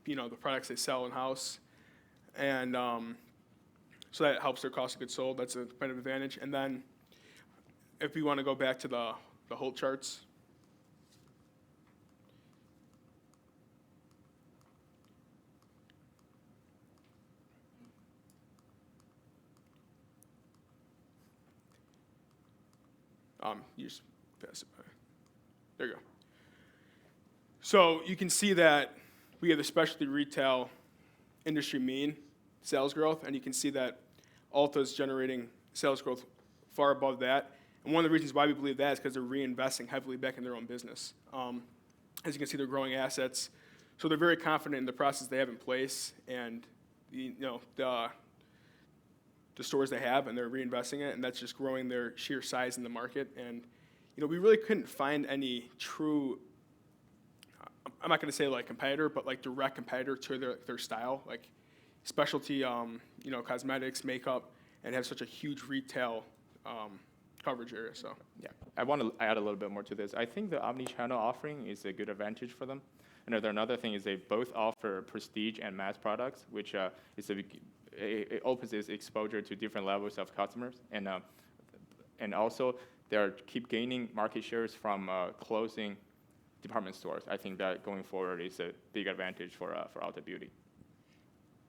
the products they sell in-house. And so that helps their cost of goods sold. That's a competitive advantage. And then if we want to go back to the whole charts. You just pass it by. There you go. So you can see that we have the specialty retail industry mean sales growth, and you can see that Ulta is generating sales growth far above that. And one of the reasons why we believe that is because they're reinvesting heavily back in their own business. As you can see, they're growing assets. So they're very confident in the process they have in place and the stores they have, and they're reinvesting it, and that's just growing their sheer size in the market. And we really couldn't find any true, I'm not going to say like competitor, but like direct competitor to their style, like specialty, cosmetics, makeup, and have such a huge retail coverage area. So yeah, I want to add a little bit more to this. I think the omni-channel offering is a good advantage for them. Another thing is they both offer prestige and mass products, which it opens its exposure to different levels of customers, and also they keep gaining market shares from closing department stores. I think that going forward is a big advantage for Ulta Beauty.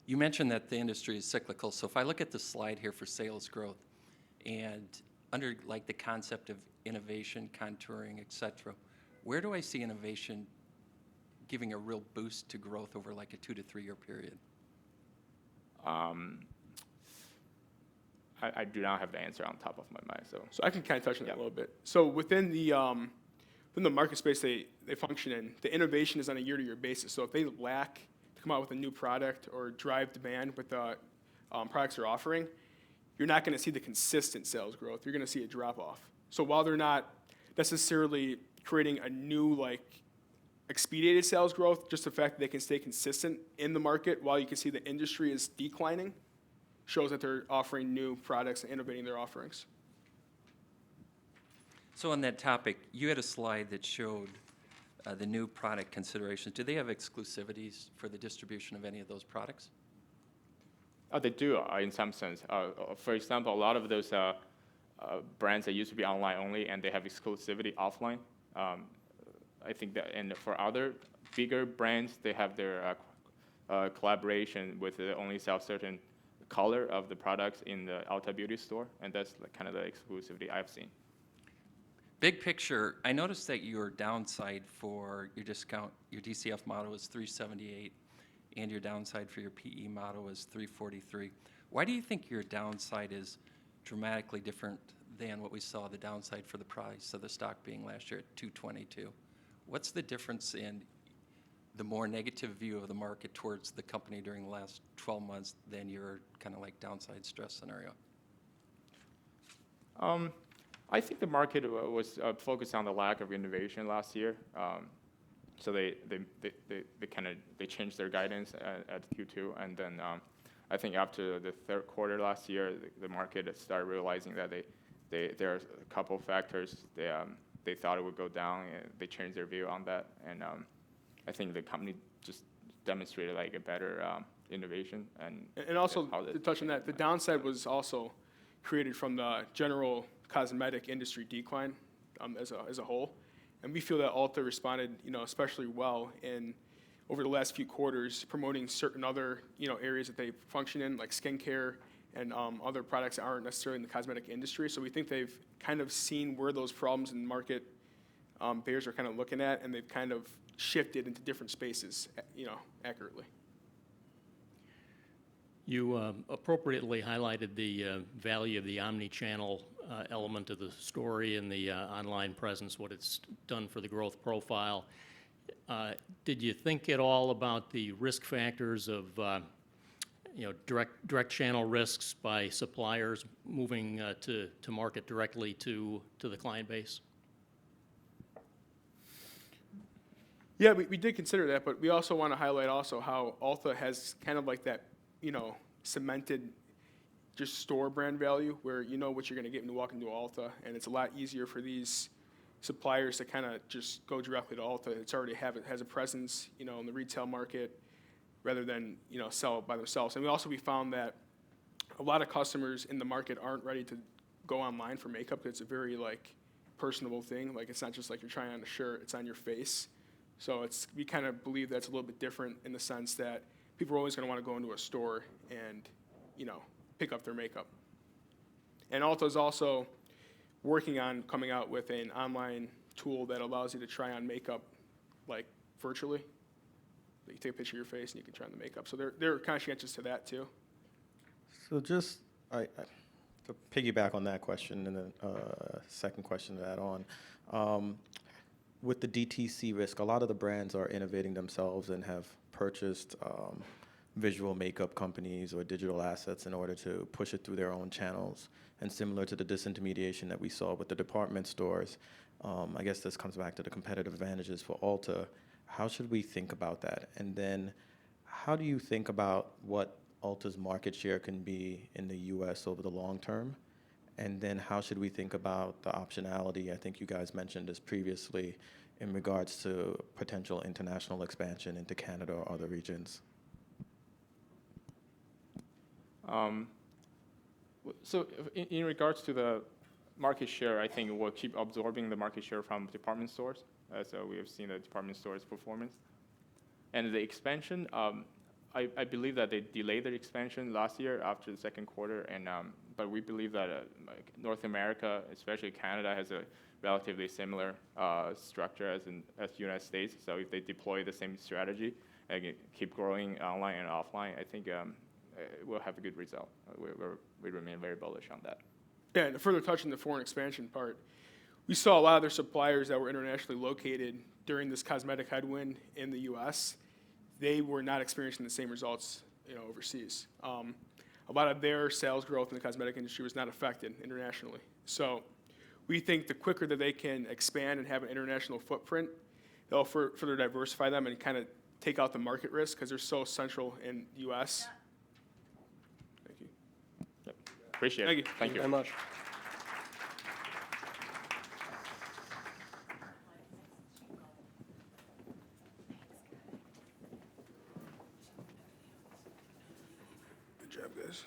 You mentioned that the industry is cyclical. So if I look at the slide here for sales growth, and under like the concept of innovation, contouring, et cetera, Where do I see innovation giving a real boost to growth over like a 2 to 3 year period? I do not have the answer on top of my mind, so. So I can kind of touch on that Yeah. a little bit. So within the market space they function in, the innovation is on a year-to-year basis. So if they lack to come out with a new product or drive demand with the products they're offering, you're not going to see the consistent sales growth. You're going to see a drop-off. So while they're not necessarily creating a new, like, expedited sales growth, just the fact that they can stay consistent in the market while you can see the industry is declining shows that they're offering new products and innovating their offerings. So on that topic, you had a slide that showed the new product considerations. Do they have exclusivities for the distribution of any of those products? They do, in some sense. For example, a lot of those brands that used to be online only and they have exclusivity offline. I think that, and for other bigger brands, they have their collaboration with the only sell certain color of the products in the Ulta Beauty store, and that's like kind of the exclusivity I've seen. Big picture, I noticed that your downside for your discount, your DCF model is 378, and your downside for your PE model is 343. Why do you think your downside is dramatically different than what we saw the downside for the price of the stock being last year at 222? What's the difference in the more negative view of the market towards the company during the last 12 months than your kind of like downside stress scenario? I think the market was focused on the lack of innovation last year. So they changed their guidance at Q2, and then I think after the third quarter last year, the market started realizing that there are a couple of factors they thought it would go down, and they changed their view on that, and I think the company just demonstrated like a better innovation And also, to touch on that, the downside was also created from the general cosmetic industry decline as a whole. And we feel that Ulta responded, especially well in over the last few quarters, promoting certain other, areas that they function in, like skincare and other products that aren't necessarily in the cosmetic industry. So we think they've kind of seen where those problems in the market bears are kind of looking at, and they've kind of shifted into different spaces, accurately. You appropriately highlighted the value of the omni-channel element of the story and the online presence, what it's done for the growth profile. Did you think at all about the risk factors of direct channel risks by suppliers moving to market directly to the client base? Yeah, we did consider that, but we also want to highlight also how Ulta has kind of like that, cemented just store brand value where you know what you're going to get when you walk into Ulta, and it's a lot easier for these suppliers to kind of just go directly to Ulta. It's already has a presence, in the retail market rather than, sell it by themselves. And we found that a lot of customers in the market aren't ready to go online for makeup. It's a very personable thing. Like, it's not just like you're trying on a shirt, it's on your face. So we kind of believe that's a little bit different in the sense that people are always going to want to go into a store and, pick up their makeup. And Ulta is also working on coming out with an online tool that allows you to try on makeup virtually. You take a picture of your face and you can try on the makeup. So they're conscientious to that too. So just to piggyback on that question, and then second question to add on. With the DTC risk, a lot of the brands are innovating themselves and have purchased visual makeup companies or digital assets in order to push it through their own channels. And similar to the disintermediation that we saw with the department stores, I guess this comes back to the competitive advantages for Ulta. How should we think about that? And then how do you think about what Ulta's market share can be in the U.S. over the long term? And then how should we think about the optionality? I think you guys mentioned this previously in regards to potential international expansion into Canada or other regions. So in regards to the market share, I think we'll keep absorbing the market share from department stores. So we have seen the department stores' performance. And the expansion, I believe that they delayed their expansion last year after the second quarter, and but we believe that North America, especially Canada, has a relatively similar structure as United States. So if they deploy the same strategy and keep growing online and offline, I think we'll have a good result. We remain very bullish on that. Yeah, and to further touch on the foreign expansion part, we saw a lot of their suppliers that were internationally located during this cosmetic headwind in the U.S. They were not experiencing the same results, overseas. A lot of their sales growth in the cosmetic industry was not affected internationally. So we think the quicker that they can expand and have an international footprint, they'll further diversify them and kind of take out the market risk because they're so central in the U.S. Thank you. Yep. Appreciate it. Thank you. Thank you. Very much. Good job, guys.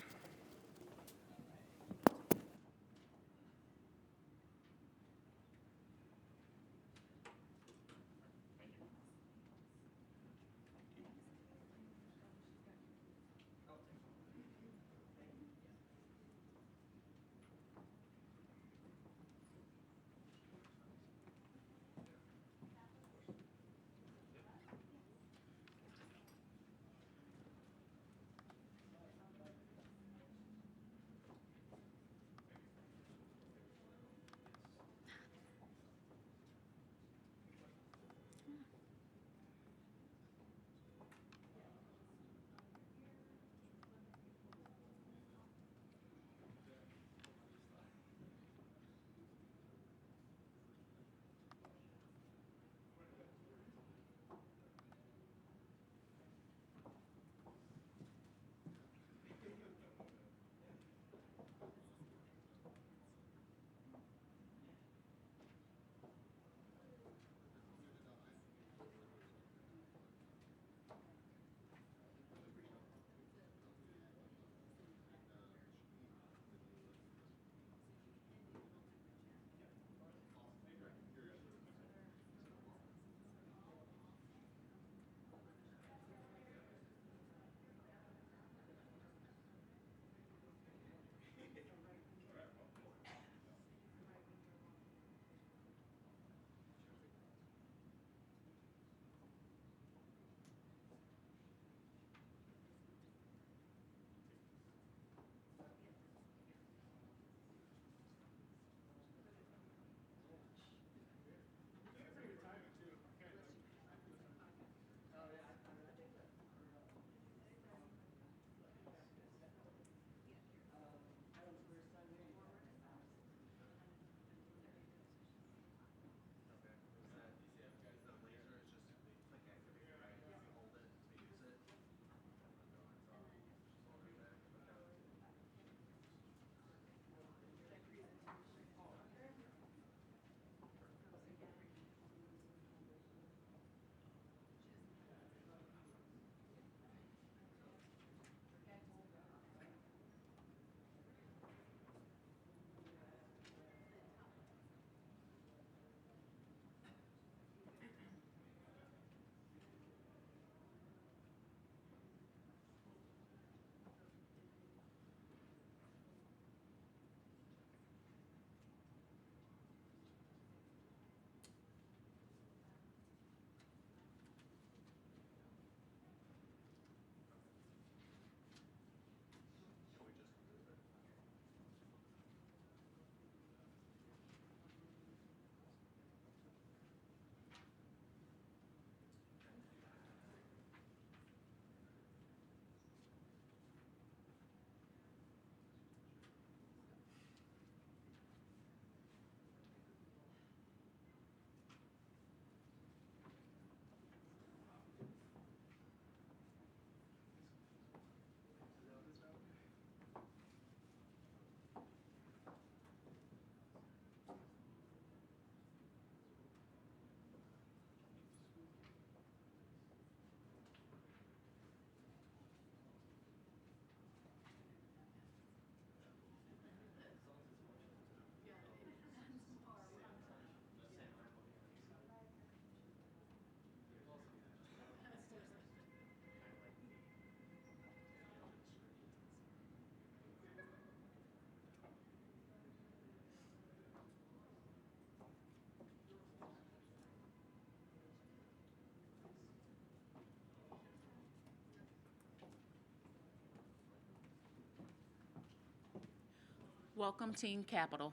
Welcome, Team Capital.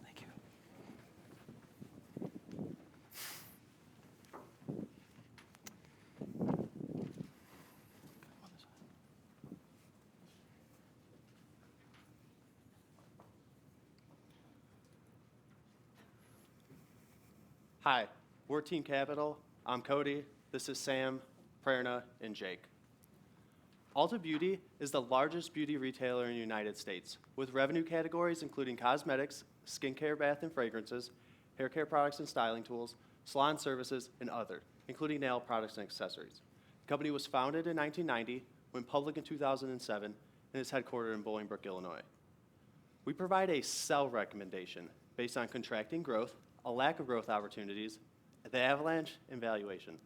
Thank you. Hi, we're Team Capital. I'm Cody. This is Sam, Prerna, and Jake. ULTA Beauty is the largest beauty retailer in the United States, with revenue categories including cosmetics, skincare, bath and fragrances, hair care products and styling tools, salon services, and other, including nail products and accessories. The company was founded in 1990, went public in 2007, and is headquartered in Bolingbrook, Illinois. We provide a sell recommendation based on contracting growth, a lack of growth opportunities, the avalanche, and valuation.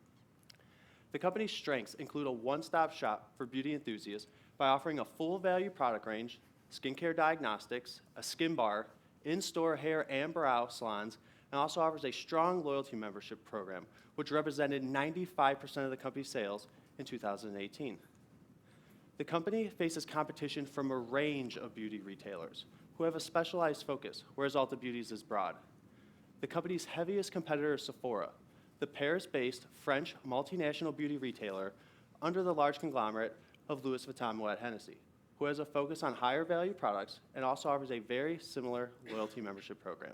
The company's strengths include a one-stop shop for beauty enthusiasts by offering a full value product range, skincare diagnostics, a skin bar, in-store hair and brow salons, and also offers a strong loyalty membership program, which represented 95% of the company's sales in 2018. The company faces competition from a range of beauty retailers who have a specialized focus, whereas ULTA Beauty's is broad. The company's heaviest competitor is Sephora, the Paris-based French multinational beauty retailer under the large conglomerate of Louis Vuitton Moet Hennessy, who has a focus on higher value products and also offers a very similar loyalty membership program.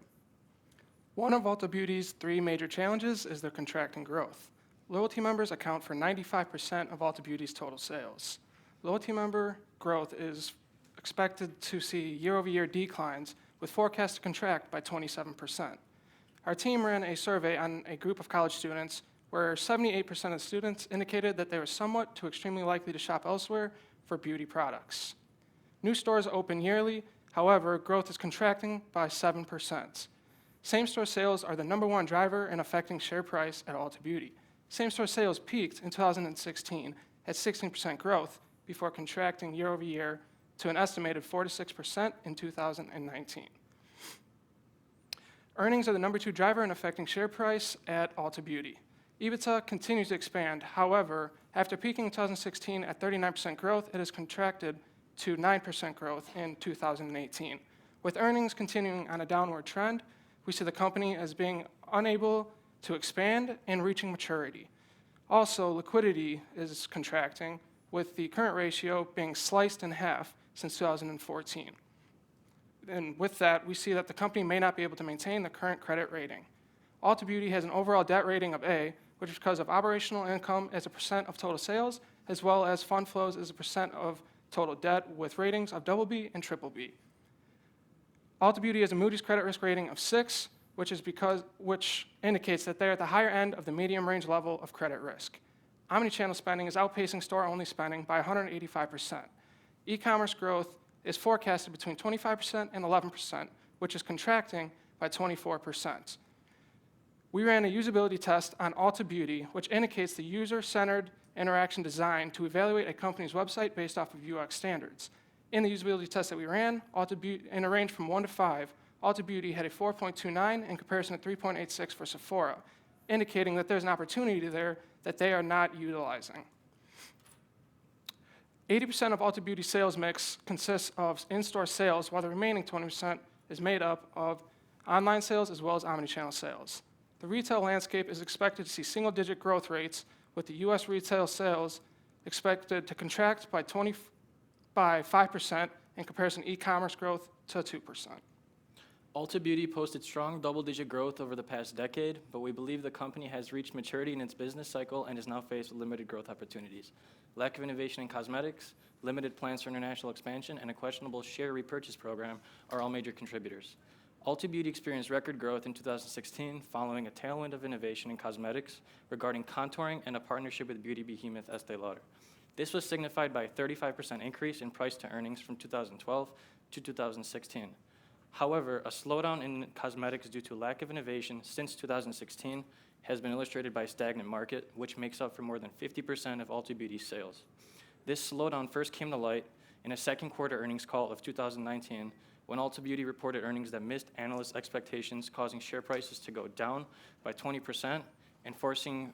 One of ULTA Beauty's 3 major challenges is their contracting growth. Loyalty members account for 95% of ULTA Beauty's total sales. Loyalty member growth is expected to see year-over-year declines, with forecast to contract by 27%. Our team ran a survey on a group of college students where 78% of students indicated that they were somewhat to extremely likely to shop elsewhere for beauty products. New stores open yearly, however, growth is contracting by 7%. Same-store sales are the #1 driver in affecting share price at ULTA Beauty. Same-store sales peaked in 2016 at 16% growth before contracting year over year to an estimated 4 to 6% in 2019. Earnings are the #2 driver in affecting share price at ULTA Beauty. EBITDA continues to expand. However, after peaking in 2016 at 39% growth, it has contracted to 9% growth in 2018. With earnings continuing on a downward trend, we see the company as being unable to expand and reaching maturity. Also, liquidity is contracting, with the current ratio being sliced in half since 2014. And with that, we see that the company may not be able to maintain the current credit rating. ULTA Beauty has an overall debt rating of A, which is because of operational income as a % of total sales, as well as fund flows as a % of total debt, with ratings of BB and BBB. ULTA Beauty has a Moody's credit risk rating of 6, which indicates that they're at the higher end of the medium range level of credit risk. Omni-channel spending is outpacing store-only spending by 185%. E-commerce growth is forecasted between 25% and 11%, which is contracting by 24%. We ran a usability test on ULTA Beauty, which indicates the user-centered interaction design to evaluate a company's website based off of UX standards. In the usability test that we ran, in a range from 1 to 5, ULTA Beauty had a 4.29 in comparison to 3.86 for Sephora, indicating that there's an opportunity there that they are not utilizing. 80% of ULTA Beauty sales mix consists of in-store sales, while the remaining 20% is made up of online sales as well as omni-channel sales. The retail landscape is expected to see single-digit growth rates, with the U.S. retail sales expected to contract by 5% in comparison to e-commerce growth to 2%. ULTA Beauty posted strong double-digit growth over the past decade, but we believe the company has reached maturity in its business cycle and is now faced with limited growth opportunities. Lack of innovation in cosmetics, limited plans for international expansion, and a questionable share repurchase program are all major contributors. ULTA Beauty experienced record growth in 2016 following a tailwind of innovation in cosmetics regarding contouring and a partnership with beauty behemoth Estee Lauder. This was signified by a 35% increase in price to earnings from 2012 to 2016. However, a slowdown in cosmetics due to lack of innovation since 2016 has been illustrated by a stagnant market, which makes up for more than 50% of ULTA Beauty's sales. This slowdown first came to light in a second quarter earnings call of 2019, when ULTA Beauty reported earnings that missed analysts' expectations, causing share prices to go down by 20% and forcing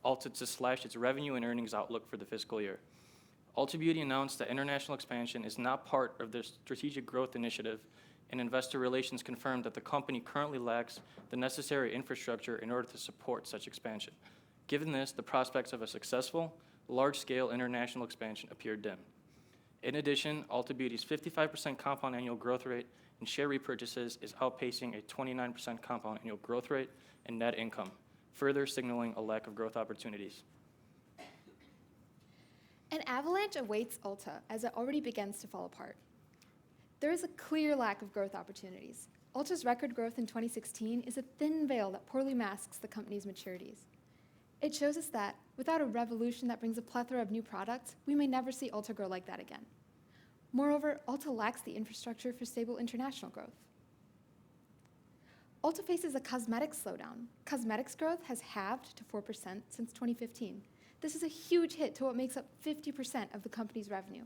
ULTA to slash its revenue and earnings outlook for the fiscal year. Ulta Beauty announced that international expansion is not part of their strategic growth initiative, and investor relations confirmed that the company currently lacks the necessary infrastructure in order to support such expansion. Given this, the prospects of a successful, large-scale international expansion appear dim. In addition, Ulta Beauty's 55% compound annual growth rate in share repurchases is outpacing a 29% compound annual growth rate in net income, further signaling a lack of growth opportunities. An avalanche awaits Ulta as it already begins to fall apart. There is a clear lack of growth opportunities. Ulta's record growth in 2016 is a thin veil that poorly masks the company's maturities. It shows us that, without a revolution that brings a plethora of new products, we may never see Ulta grow like that again. Moreover, Ulta lacks the infrastructure for stable international growth. Ulta faces a cosmetics slowdown. Cosmetics growth has halved to 4% since 2015. This is a huge hit to what makes up 50% of the company's revenue.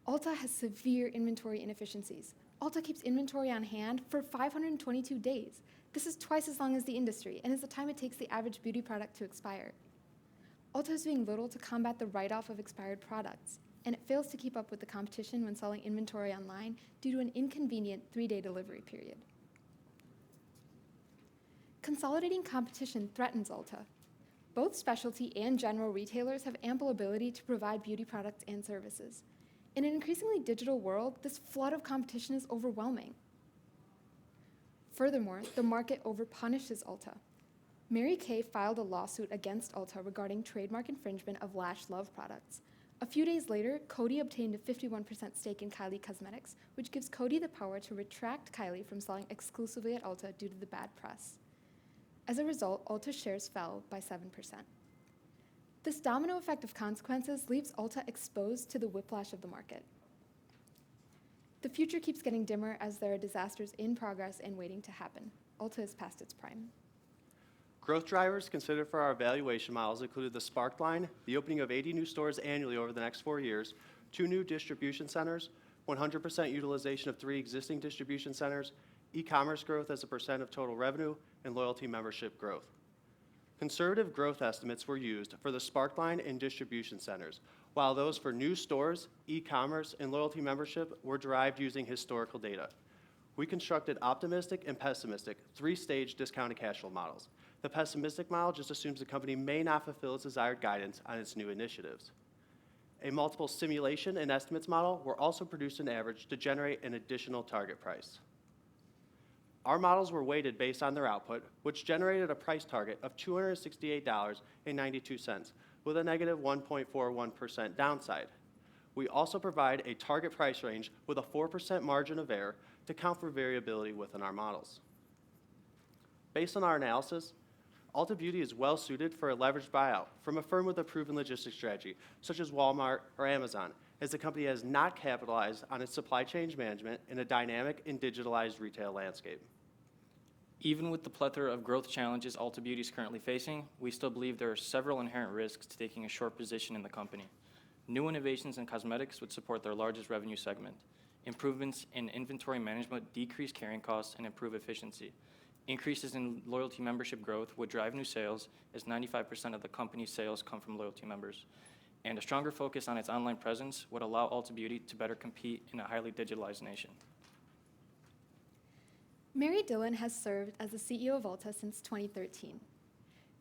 Ulta has severe inventory inefficiencies. Ulta keeps inventory on hand for 522 days. This is twice as long as the industry and is the time it takes the average beauty product to expire. Ulta is doing little to combat the write-off of expired products, and it fails to keep up with the competition when selling inventory online due to an inconvenient 3-day delivery period. Consolidating competition threatens Ulta. Both specialty and general retailers have ample ability to provide beauty products and services. In an increasingly digital world, this flood of competition is overwhelming. Furthermore, the market overpunishes Ulta. Mary Kay filed a lawsuit against Ulta regarding trademark infringement of Lash Love products. A few days later, Coty obtained a 51% stake in Kylie Cosmetics, which gives Coty the power to retract Kylie from selling exclusively at Ulta due to the bad press. As a result, Ulta's shares fell by 7%. This domino effect of consequences leaves Ulta exposed to the whiplash of the market. The future keeps getting dimmer as there are disasters in progress and waiting to happen. Ulta is past its prime. Growth drivers considered for our valuation models included the Spark line, the opening of 80 new stores annually over the next 4 years, 2 new distribution centers, 100% utilization of 3 existing distribution centers, e-commerce growth as a percent of total revenue, and loyalty membership growth. Conservative growth estimates were used for the Spark line and distribution centers, while those for new stores, e-commerce, and loyalty membership were derived using historical data. We constructed optimistic and pessimistic 3-stage discounted cash flow models. The pessimistic model just assumes the company may not fulfill its desired guidance on its new initiatives. A multiple simulation and estimates model were also produced in average to generate an additional target price. Our models were weighted based on their output, which generated a price target of $268.92 with a negative 1.41% downside. We also provide a target price range with a 4% margin of error to account for variability within our models. Based on our analysis, Ulta Beauty is well suited for a leveraged buyout from a firm with a proven logistics strategy, such as Walmart or Amazon, as the company has not capitalized on its supply chain management in a dynamic and digitalized retail landscape. Even with the plethora of growth challenges Ulta Beauty is currently facing, we still believe there are several inherent risks to taking a short position in the company. New innovations in cosmetics would support their largest revenue segment. Improvements in inventory management decrease carrying costs and improve efficiency. Increases in loyalty membership growth would drive new sales, as 95% of the company's sales come from loyalty members. And a stronger focus on its online presence would allow Ulta Beauty to better compete in a highly digitalized nation. Mary Dillon has served as the CEO of Ulta since 2013.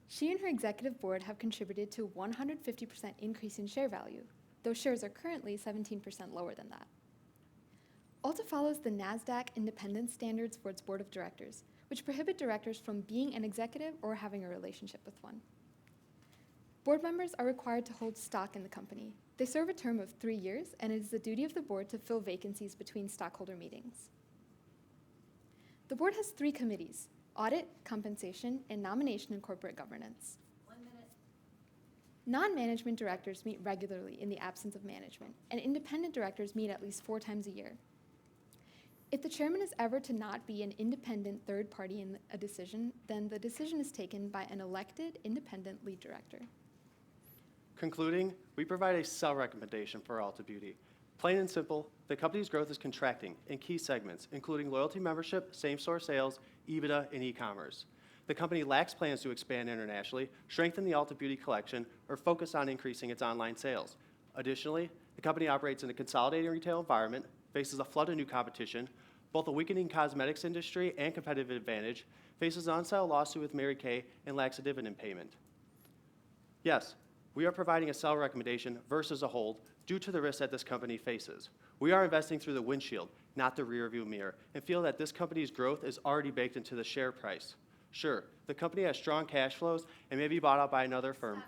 She and her executive board have contributed to a 150% increase in share value, though shares are currently 17% lower than that. Ulta follows the NASDAQ independence standards for its board of directors, which prohibit directors from being an executive or having a relationship with one. Board members are required to hold stock in the company. They serve a term of 3 years, and it is the duty of the board to fill vacancies between stockholder meetings. The board has 3 committees: audit, compensation, and nomination and corporate governance. 1 minute. Non-management directors meet regularly in the absence of management, and independent directors meet at least 4 times a year. If the chairman is ever to not be an independent third party in a decision, then the decision is taken by an elected independent lead director. Concluding, we provide a sell recommendation for Ulta Beauty. Plain and simple, the company's growth is contracting in key segments, including loyalty membership, same-store sales, EBITDA, and e-commerce. the company lacks plans to expand internationally, strengthen the Ulta Beauty collection, or focus on increasing its online sales. Additionally, the company operates in a consolidating retail environment, faces a flood of new competition, both a weakening cosmetics industry and competitive advantage, faces an unsettled lawsuit with Mary Kay, and lacks a dividend payment. Yes, we are providing a sell recommendation versus a hold due to the risks that this company faces. We are investing through the windshield, not the rearview mirror, and feel that this company's growth is already baked into the share price. Sure, the company has strong cash flows and may be bought out by another firm.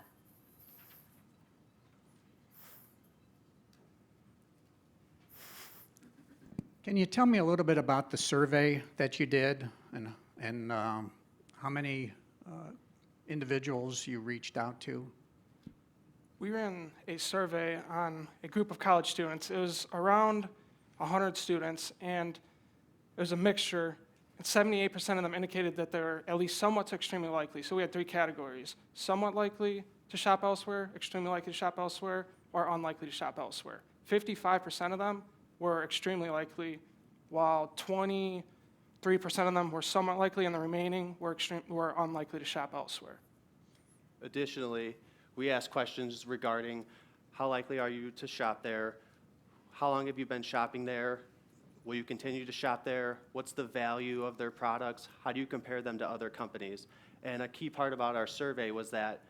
Can you tell me a little bit about the survey that you did and how many individuals you reached out to? We ran a survey on a group of college students. It was around 100 students, and it was a mixture. And 78% of them indicated that they're at least somewhat to extremely likely. So we had 3 categories: somewhat likely to shop elsewhere, extremely likely to shop elsewhere, or unlikely to shop elsewhere. 55% of them were extremely likely, while 23% of them were somewhat likely, and the remaining were unlikely to shop elsewhere. Additionally, we asked questions regarding how likely are you to shop there, how long have you been shopping there, will you continue to shop there, what's the value of their products, how do you compare them to other companies. And a key part about our survey was that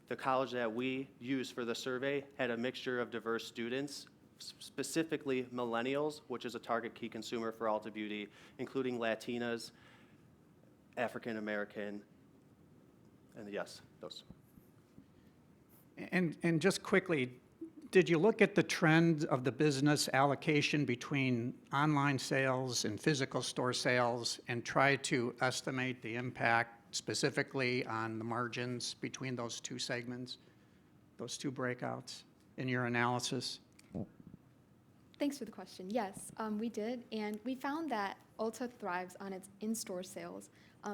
the college that we used for the survey had a mixture of diverse students, specifically millennials, which is a target key consumer for Ulta Beauty, including Latinas, African American, and yes, those. And just quickly, did you look at the trend of the business allocation between online sales and physical store sales and try to estimate the impact specifically on the margins between those 2 segments, those 2 breakouts in your analysis? Thanks for the question. Yes, we did, and we found that Ulta thrives on its in-store sales.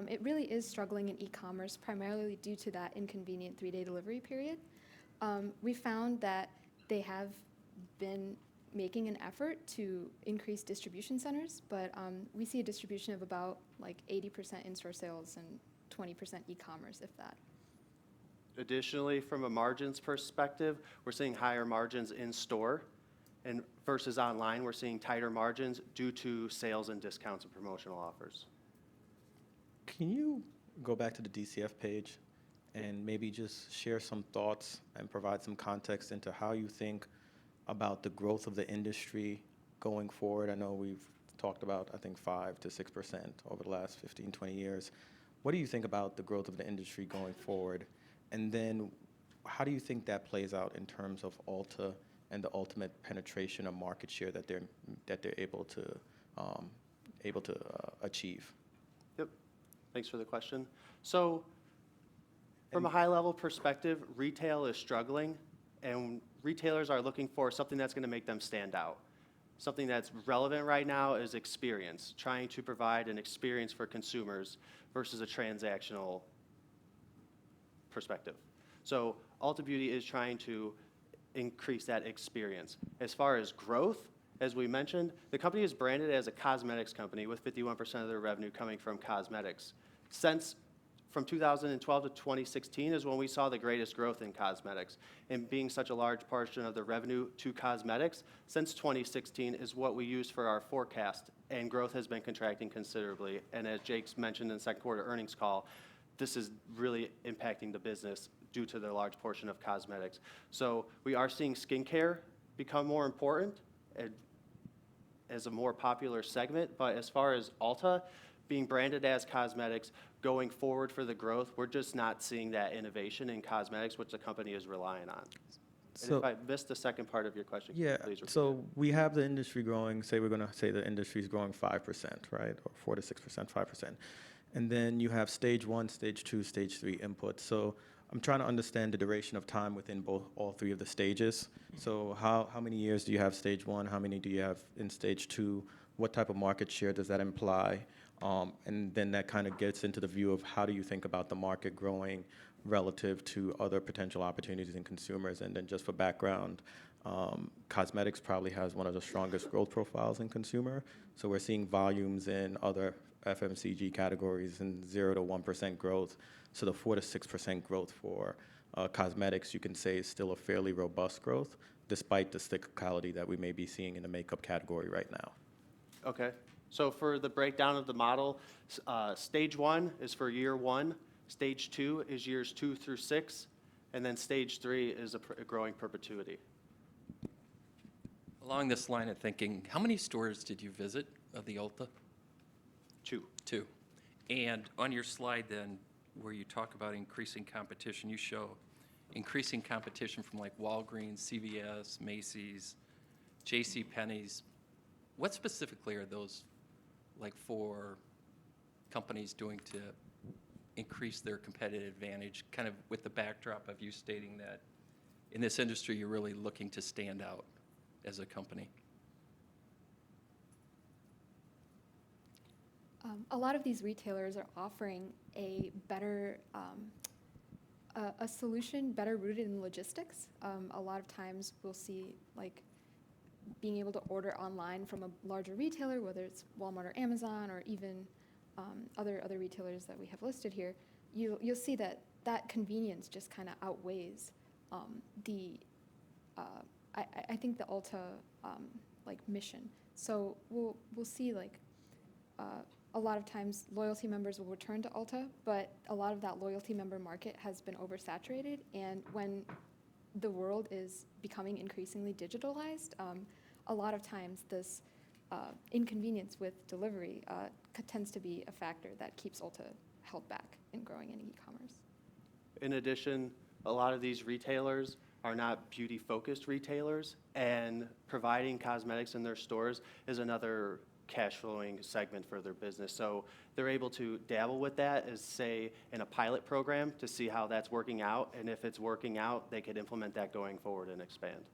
It really is struggling in e-commerce, primarily due to that inconvenient 3-day delivery period. We found that they have been making an effort to increase distribution centers, but we see a distribution of about like 80% in-store sales and 20% e-commerce, if that. Additionally, from a margins perspective, we're seeing higher margins in store, and versus online, we're seeing tighter margins due to sales and discounts and promotional offers. Can you go back to the DCF page and maybe just share some thoughts and provide some context into how you think about the growth of the industry going forward? I know we've talked about, I think, 5 to 6% over the last 15, 20 years. What do you think about the growth of the industry going forward? And then how do you think that plays out in terms of Ulta and the ultimate penetration of market share that they're able to achieve? Yep, thanks for the question. So from a high-level perspective, retail is struggling, and retailers are looking for something that's going to make them stand out. Something that's relevant right now is experience, trying to provide an experience for consumers versus a transactional perspective. So Ulta Beauty is trying to increase that experience. As far as growth, as we mentioned, the company is branded as a cosmetics company with 51% of their revenue coming from cosmetics. Since from 2012 to 2016 is when we saw the greatest growth in cosmetics. And being such a large portion of the revenue to cosmetics, since 2016 is what we use for our forecast, and growth has been contracting considerably. And as Jake's mentioned in the second quarter earnings call, this is really impacting the business due to the large portion of cosmetics. So we are seeing skincare become more important as a more popular segment, but as far as Ulta being branded as cosmetics, going forward for the growth, we're just not seeing that innovation in cosmetics, which the company is relying on. So, and if I missed the second part of your question, yeah, please repeat so it. we have the industry growing, say we're going to say the industry is growing 5%, right? Or 4 to 6%, 5%. And then you have stage 1, stage 2, stage 3 inputs. So I'm trying to understand the duration of time within all 3 of the stages. So how many years do you have stage 1? How many do you have in stage 2? What type of market share does that imply? And then that kind of gets into the view of how do you think about the market growing relative to other potential opportunities in consumers. And then just for background, cosmetics probably has one of the strongest growth profiles in consumer. So we're seeing volumes in other FMCG categories and 0 to 1% growth. So the 4 to 6% growth for cosmetics, you can say, is still a fairly robust growth, despite the cyclicality that we may be seeing in the makeup category right now. Okay. So for the breakdown of the model, stage 1 is for year 1, stage 2 is years 2 through 6, and then stage 3 is a growing perpetuity. Along this line of thinking, how many stores did you visit of the ULTA? 2. 2. And on your slide then, where you talk about increasing competition, you show increasing competition from like Walgreens, CVS, Macy's, JCPenney's. What specifically are those like for companies doing to increase their competitive advantage, kind of with the backdrop of you stating that in this industry you're really looking to stand out as a company? A lot of these retailers are offering a better a solution better rooted in logistics. A lot of times we'll see like being able to order online from a larger retailer, whether it's Walmart or Amazon or even other retailers that we have listed here. You'll see that convenience just kind of outweighs I think the ULTA like mission. So we'll see like a lot of times loyalty members will return to ULTA, but a lot of that loyalty member market has been oversaturated. And when the world is becoming increasingly digitalized, a lot of times this inconvenience with delivery tends to be a factor that keeps ULTA held back in growing in e-commerce. In addition, a lot of these retailers are not beauty-focused retailers, and providing cosmetics in their stores is another cash flowing segment for their business. So they're able to dabble with that as, say, in a pilot program to see how that's working out, and if it's working out, they could implement that going forward and expand.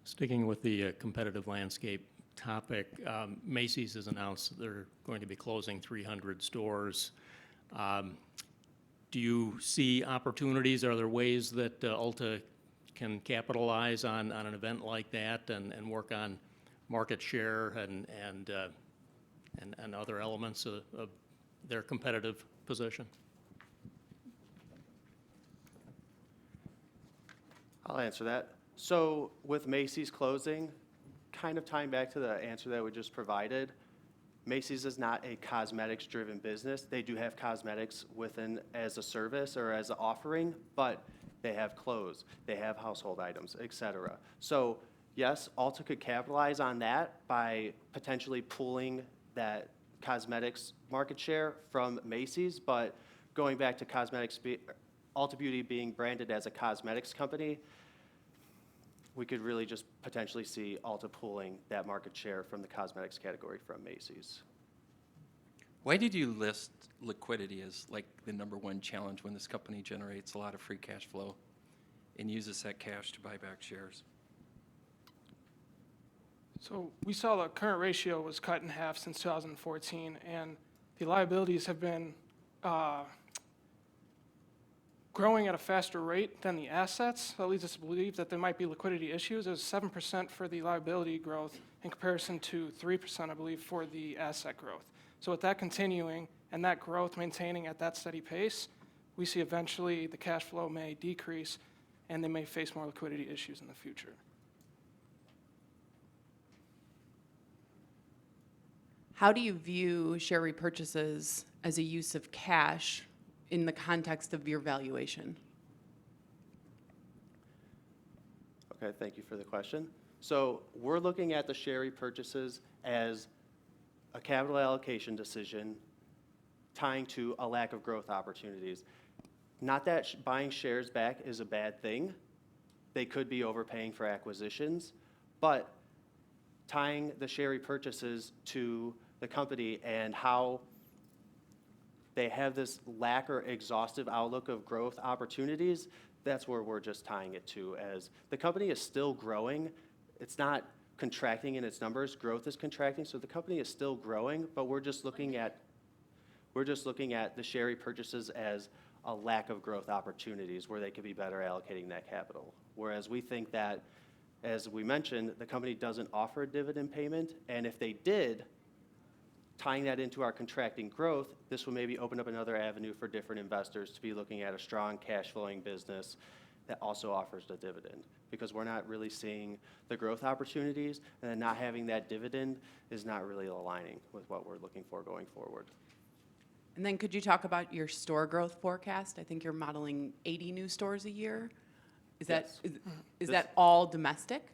Sticking with the competitive landscape topic, Macy's has announced that they're going to be closing 300 stores. Do you see opportunities? Are there ways that ULTA can capitalize on an event like that and work on market share and other elements of their competitive position? I'll answer that. So with Macy's closing, kind of tying back to the answer that we just provided, Macy's is not a cosmetics-driven business. They do have cosmetics within as a service or as an offering, but they have clothes, they have household items, etc. So yes, ULTA could capitalize on that by potentially pulling that cosmetics market share from Macy's, but going back to cosmetics, ULTA Beauty being branded as a cosmetics company, we could really just potentially see ULTA pulling that market share from the cosmetics category from Macy's. Why did you list liquidity as like the #1 challenge when this company generates a lot of free cash flow and uses that cash to buy back shares? So we saw the current ratio was cut in half since 2014, and the liabilities have been growing at a faster rate than the assets. That leads us to believe that there might be liquidity issues. It was 7% for the liability growth in comparison to 3%, I believe, for the asset growth. So with that continuing and that growth maintaining at that steady pace, we see eventually the cash flow may decrease and they may face more liquidity issues in the future. How do you view share repurchases as a use of cash in the context of your valuation? Okay, thank you for the question. So we're looking at the share repurchases as a capital allocation decision tying to a lack of growth opportunities. Not that buying shares back is a bad thing. They could be overpaying for acquisitions, but tying the share repurchases to the company and how they have this lack or exhaustive outlook of growth opportunities, that's where we're just tying it to, as the company is still growing. It's not contracting in its numbers. Growth is contracting, so the company is still growing, but we're just looking at the share repurchases as a lack of growth opportunities where they could be better allocating that capital. Whereas we think that, as we mentioned, the company doesn't offer a dividend payment, and if they did, tying that into our contracting growth, this will maybe open up another avenue for different investors to be looking at a strong cash flowing business that also offers a dividend. Because we're not really seeing the growth opportunities, and then not having that dividend is not really aligning with what we're looking for going forward. And then could you talk about your store growth forecast? I think you're modeling 80 new stores a year. Is that, Yes. is that all domestic?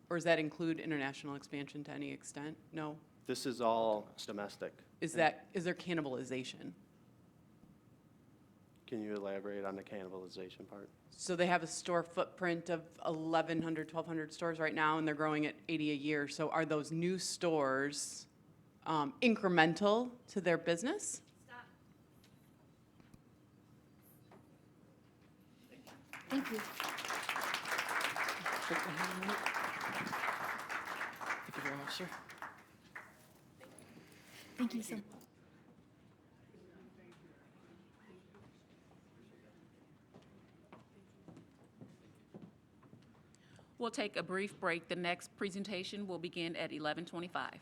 Or does that include international expansion to any extent? No? This is all domestic. Is there cannibalization? Can you elaborate on the cannibalization part? So they have a store footprint of 1,100, 1,200 stores right now, and they're growing at 80 a year. So are those new stores incremental to their business? Thank you. Thank you very much, sir. Thank you so much. We'll take a brief break. The next presentation will begin at 11:25.